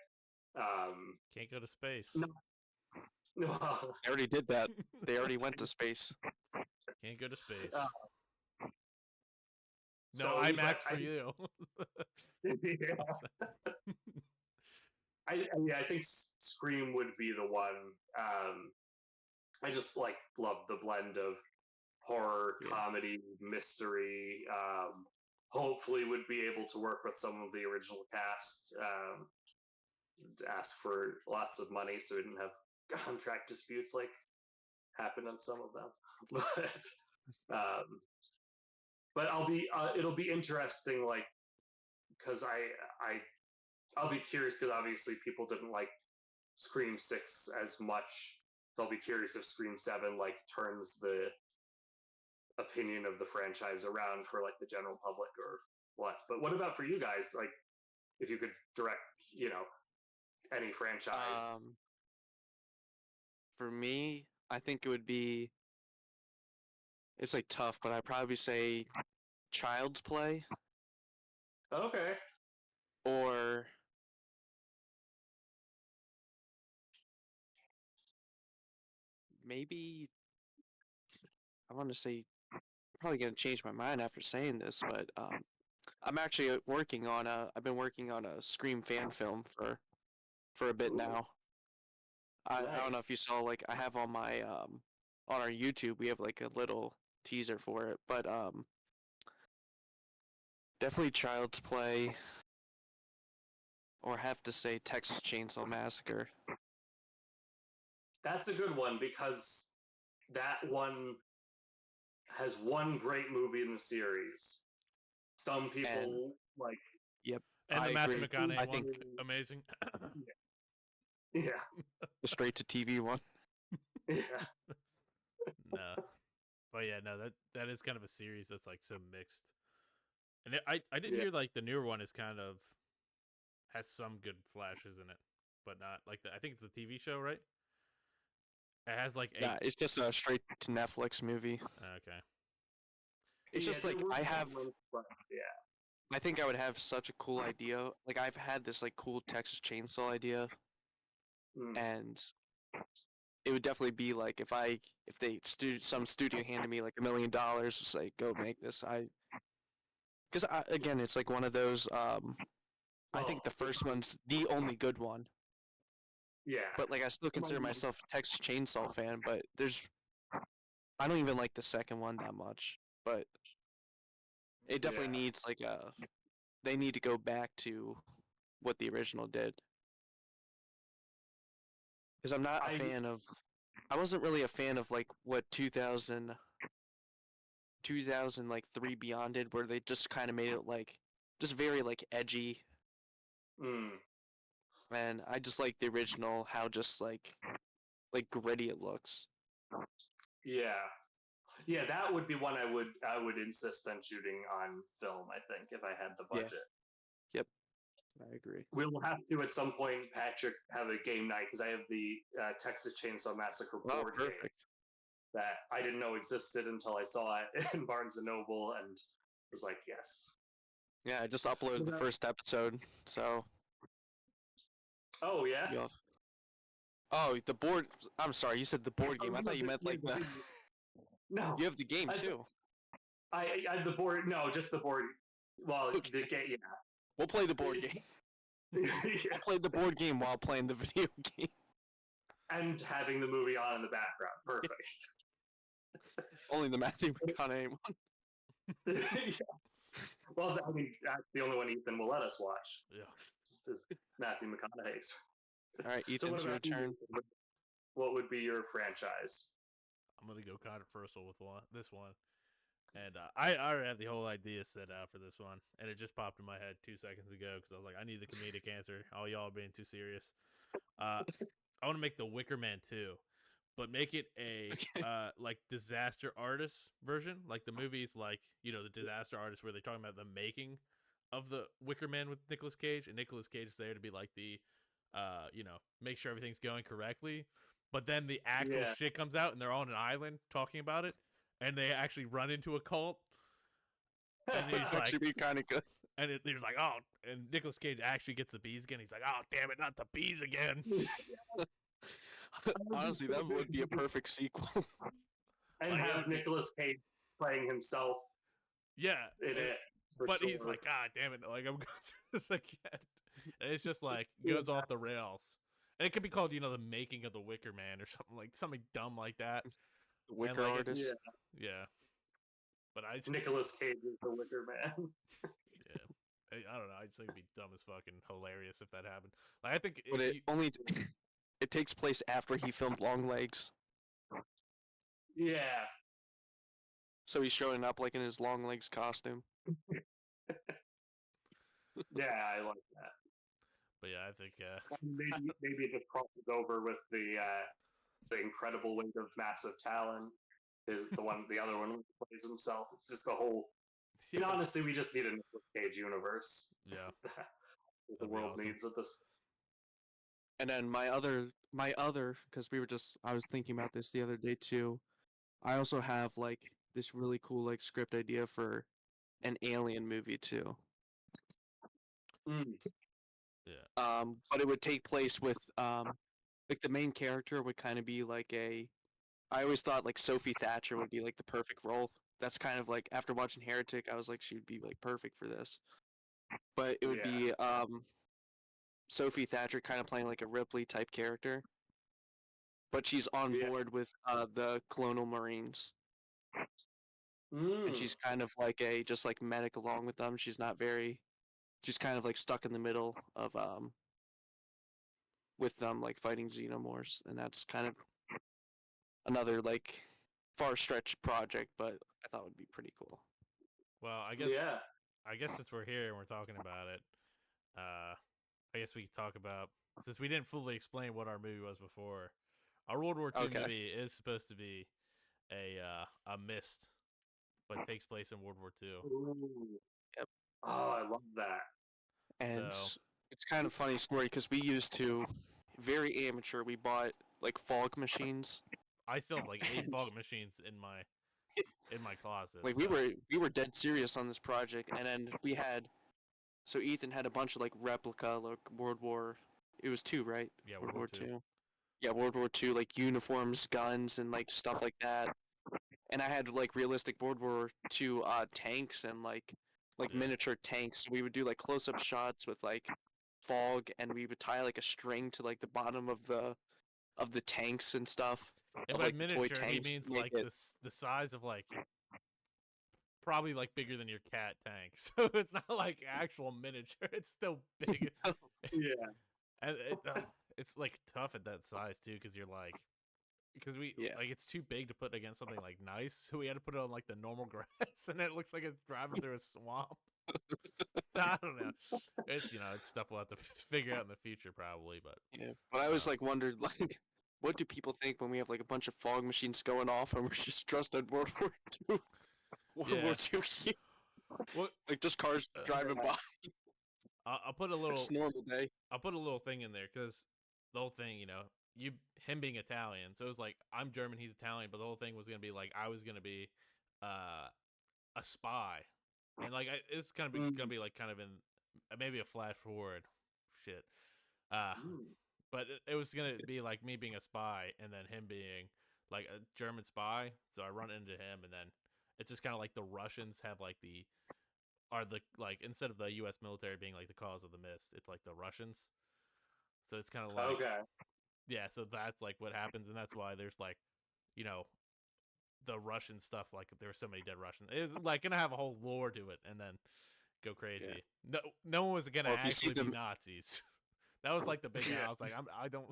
Can't go to space. No, no, They already did that. They already went to space. Can't go to space. No so, IMAX but for you. I think Scream would be the one. I just like love the blend of horror, comedy, mystery. Hopefully, would be able to work with some of the original cast. Ask for lots of money so we didn't have contract disputes like happened on some of them. Um, but I'll be it'll be interesting, like because I'll be curious because obviously people didn't like Scream 6 as much. So I'll be curious if Scream 7 like turns the opinion of the franchise around for like the general public or what. But what about for you guys? Like if you could direct, any franchise. For me, I think it would be. It's like tough, but I'd probably say Child's Play Okay. or maybe I want to say probably gonna change my mind after saying this, but I'm actually working on a. I've been working on a Scream fan film for a bit Ooh, now. I don't know nice. if you saw, like, I have on my on our YouTube we have like a little teaser for it, but definitely Child's Play, or have to say Texas Chainsaw Massacre. That's a good one because that one has one great movie in the series. Some people And like yep, and I the Matthew agree. McConaughey I one, think amazing. yeah, the straight to TV one. yeah, No, but yeah, no, that is kind of a series that's like so mixed. And I did yeah. hear like the newer one is kind of has some good flashes in it, but not like I think it's the TV show, right? It has like Nah, it's just a straight to Netflix movie. Okay. It's just like I have. Yeah. I think I would have such a cool idea. Like I've had this like cool Texas Chainsaw idea, and it would definitely be like if some studio handed me like $1 million, just like go make this. Because again, it's like one of those. I think the first one's the only good one, Yeah. but like I still consider myself a Texas Chainsaw fan. But I don't even like the second one that much. But it definitely needs like they need to go back to what the original did. Because I'm not a fan of. I wasn't really a fan of like what 2000 like 3 Beyond did, where they just kind of made it like just very like edgy, Mm, and I just like the original, how just like gritty it looks. yeah, yeah, that would be one I would insist on shooting on film. I think if I had the Yeah. budget. Yep, I agree. We'll have to at some point, Patrick, have a game night because I have the Texas Chainsaw Massacre Oh, board game perfect. that I didn't know existed until I saw it in Barnes and Noble and was like, yes. Yeah, I just uploaded the first episode, so Oh yeah. you have. Oh, the board. I'm sorry, you said the board game. I thought you meant like the. No, You have the game too. I the board. No, just the board. Well, Okay. the game. Yeah. We'll play the board game. Yeah. We'll play the board game while playing the video game. And having the movie on in the background. Perfect. Only the Matthew McConaughey one. Yeah. Well, I mean, that's the only one Ethan will let us watch. Yeah. Is Matthew McConaughey's. All right, So Ethan, what it's your about you, turn. Ethan? What would be your franchise? I'm gonna go controversial with this one, and I already have the whole idea set out for this one, and it just popped in my head 2 seconds ago because I was like, I need the comedic answer. All y'all are being too serious. I want to make the Wicker Man 2, but make it a like disaster artist version, like the movies, like the disaster artist where they're talking about the making of the Wicker Man with Nicolas Cage, and Nicolas Cage is there to be like the make sure everything's going correctly. But then the actual shit comes out, and they're on an island talking about it, and they actually run into a cult. And he's like, actually be kind of good. And he's like, oh, and Nicolas Cage actually gets the bees again. He's like, oh, damn it, not the bees again. Honestly, that would be a perfect sequel. And Like, have Nicolas Cage playing himself Yeah. in it. But he's like, God damn it, like I'm going through this again. And it's just like goes off the rails. And it could be called, the making of the Wicker Man or something dumb like that. The Wicker artist. Yeah. But Nicolas Cage is the Wicker Man. Yeah. I don't know. I just think it'd be dumb as fucking hilarious if that happened. Like I think But it takes place after he filmed Long Legs. Yeah. So he's showing up like in his Long Legs costume. Yeah, I like that. But yeah, I think maybe it just crosses over with the incredible weight of massive talent. Is the other one plays himself. It's just the whole. Honestly, we just need a Nicolas Cage universe. Yeah. The world needs at this. And then my other, because I was thinking about this the other day too. I also have like this really cool like script idea for an Alien movie too. Yeah. But it would take place with like the main character would kind of be like I always thought like Sophie Thatcher would be like the perfect role. That's kind of like after watching Heretic, I was like she'd be like perfect for this. But it would be Sophie Thatcher kind of playing like a Ripley type character. But she's on board with the Colonial Marines. And she's kind of like just like medic along with them. She's kind of like stuck in the middle of with them like fighting xenomorphs, and that's kind of another like far stretch project, but I thought would be pretty cool. Well, I guess since we're here and we're talking about it, I guess we can talk about, since we didn't fully explain what our movie was before. Our World War II movie is supposed to be a mist, but takes place in World War II. Ooh. Yep. Oh, I love that. And it's kind of a funny story because we used to, very amateur, we bought like fog machines. I still have like 8 fog machines in my closet. Like we were dead serious on this project, and then so Ethan had a bunch of like replica like World War. It was II, right? Yeah, World War II. Yeah, World War II, like uniforms, guns, and like stuff like that. And I had like realistic World War II tanks and like miniature tanks. We would do like close-up shots with like fog, and we would tie like a string to like the bottom of the tanks and stuff. And by miniature, he means like the size of like probably like bigger than your cat tank. So it's not like actual miniature. It's still big. Yeah. And it's like tough at that size too, because you're like, because we Yeah. like it's too big to put against something like nice, so we had to put it on like the normal grass, and it looks like it's driving through a swamp. I don't know. It's it's stuff we'll have to figure out in the future probably, but Yeah. But I always um, like wondered like, what do people think when we have like a bunch of fog machines going off and we're just dressed in World War II, World War yeah. II, Well, like just cars uh, driving by. I'll put a Just little a normal day. I'll put a little thing in there because the whole thing, you him being Italian, so it was like I'm German, he's Italian, but the whole thing was gonna be like I was gonna be uh, a spy, and like it's gonna be like kind of in maybe a flash forward, shit, uh, but it was gonna be like me being a spy and then him being like a German spy. So I run into him, and then it's just kind of like the Russians have like like instead of the U.S. military being like the cause of the mist, it's like the Russians. So it's kind of like Okay. yeah. So that's like what happens, and that's why there's like you know the Russian stuff. Like there's so many dead Russians. It's like gonna have a whole lore to it, and then go Yeah. crazy. No one was gonna Well, if you see actually be them, Nazis. That was like the big thing. Yeah. I was like, I don't,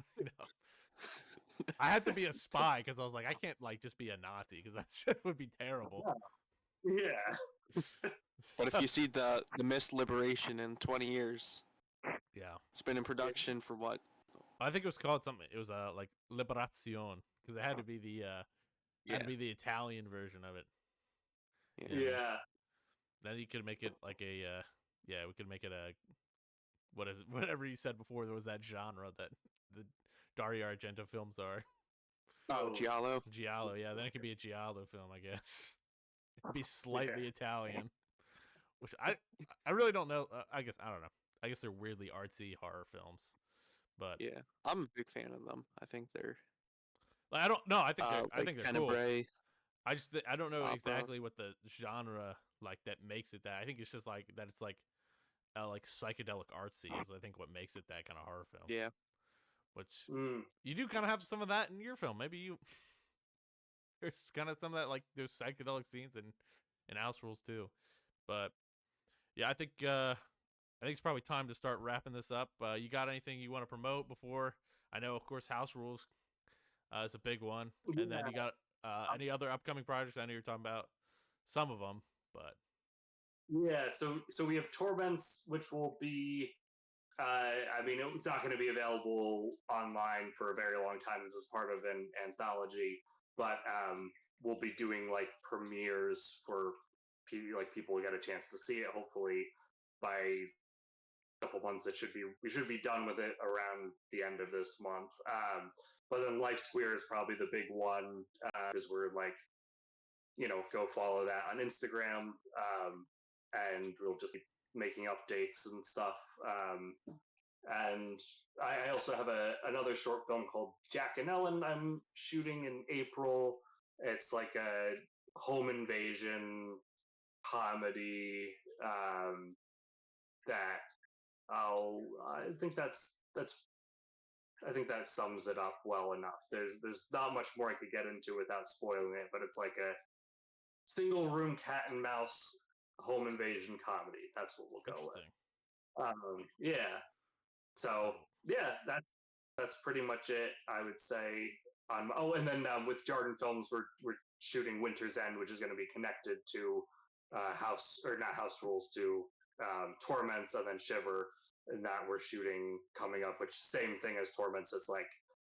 I had to be a spy because I was like, I can't like just be a Nazi because that shit would be terrible. Yeah. but if you see the Mist Liberation in 20 years, Yeah, it's been in production for what? I think it was called something. It was like Liberazione because it had to be the had to Yeah. be the Italian version of it. Yeah. Yeah. Then you could make it like a yeah, we could make it a what is it? Whatever you said before. There was that genre that the Dario Argento films are. Oh, Giallo. Giallo, yeah. Then it could be a Giallo film, I guess. It'd be slightly Italian, which I really don't know. I guess I don't know. I guess they're weirdly artsy horror films, but Yeah, I'm a big fan of them. I think they're like, I don't know. I like think they're cool. Tenebrae, I just I don't know opera. exactly what the genre like that makes it that. I think it's just like that. It's like psychedelic artsy is I think what makes it that kind of horror film. Yeah. Which Mm. you do kind of have some of that in your film. Maybe you there's kind of some of that like those psychedelic scenes in House Rules too. But yeah, I think it's probably time to start wrapping this up. You got anything you want to promote before? I know, of course, House Rules is a big one, and then you got any other upcoming projects? I know you're talking about some of them, but Yeah. So we have Torments, which will be. I mean, it's not going to be available online for a very long time. This is part of an anthology, but we'll be doing like premieres for people who get a chance to see it. Hopefully, by a couple months, we should be done with it around the end of this month. But then Life Square is probably the big one because we're like go follow that on Instagram, and we'll just be making updates and stuff. And I also have another short film called Jack and Ellen I'm shooting in April. It's like a home invasion comedy that I think I think that sums it up well enough. There's not much more I could get into without spoiling it, but it's like a single room cat and mouse home invasion comedy. That's what we'll go interesting. with. Yeah. So yeah, that's pretty much it. I would say. And then with Jarden Films, we're shooting Winter's End, which is going to be connected to House or not House Rules to Torments, and then Shiver, and that we're shooting coming up. Which same thing as Torments. It's like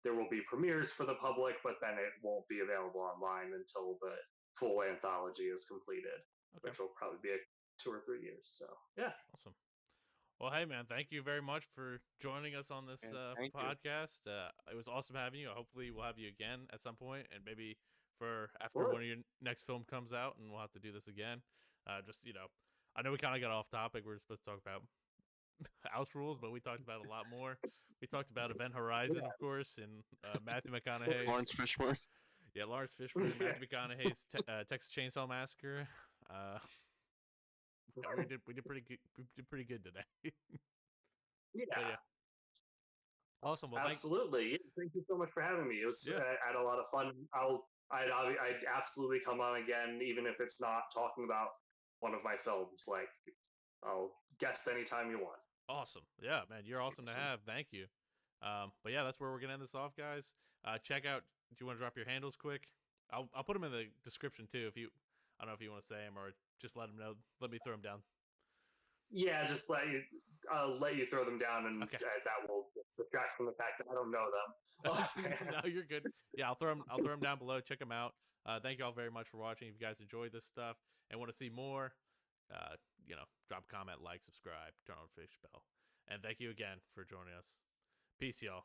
there will be premieres for the public, but then it won't be available online until the full anthology is completed, Okay, which will probably be 2 or 3 years. So yeah. awesome. Well, hey man, thank you very much for joining us on this Thank you. podcast. It was awesome having you. Hopefully, we'll have you again at some point, and maybe for after one of your next film comes out, and we'll have to do this again. Just I know we kind of got off topic. We are supposed to talk about House Rules, but we talked about a lot more. We talked about Event Horizon, of course, and Matthew McConaughey's Lawrence Fishburne. Yeah, Lawrence Fishburne, Matthew McConaughey's Texas Chainsaw Massacre. Yeah, we did pretty good. We did pretty good today. Yeah. But yeah, awesome. Well, absolutely. Thank you so much for having me. It was I had a lot of fun. I'd absolutely come on again, even if it's not talking about one of my films. Like I'll guest anytime you want. Awesome. Yeah, man, you're awesome to have. Thank you. But yeah, that's where we're gonna end this off, guys. Check out. Do you want to drop your handles quick? I'll put them in the description too. If you, I don't know if you want to say them or just let them know. Let me throw them down. Yeah, just let you throw them down, and Okay. that will distract from the fact that I don't know them. No, you're good. Yeah, I'll throw them down below. Check them out. Thank you all very much for watching. If you guys enjoyed this stuff and want to see more, drop a comment, like, subscribe, turn on the notification bell, and thank you again for joining us. Peace, y'all.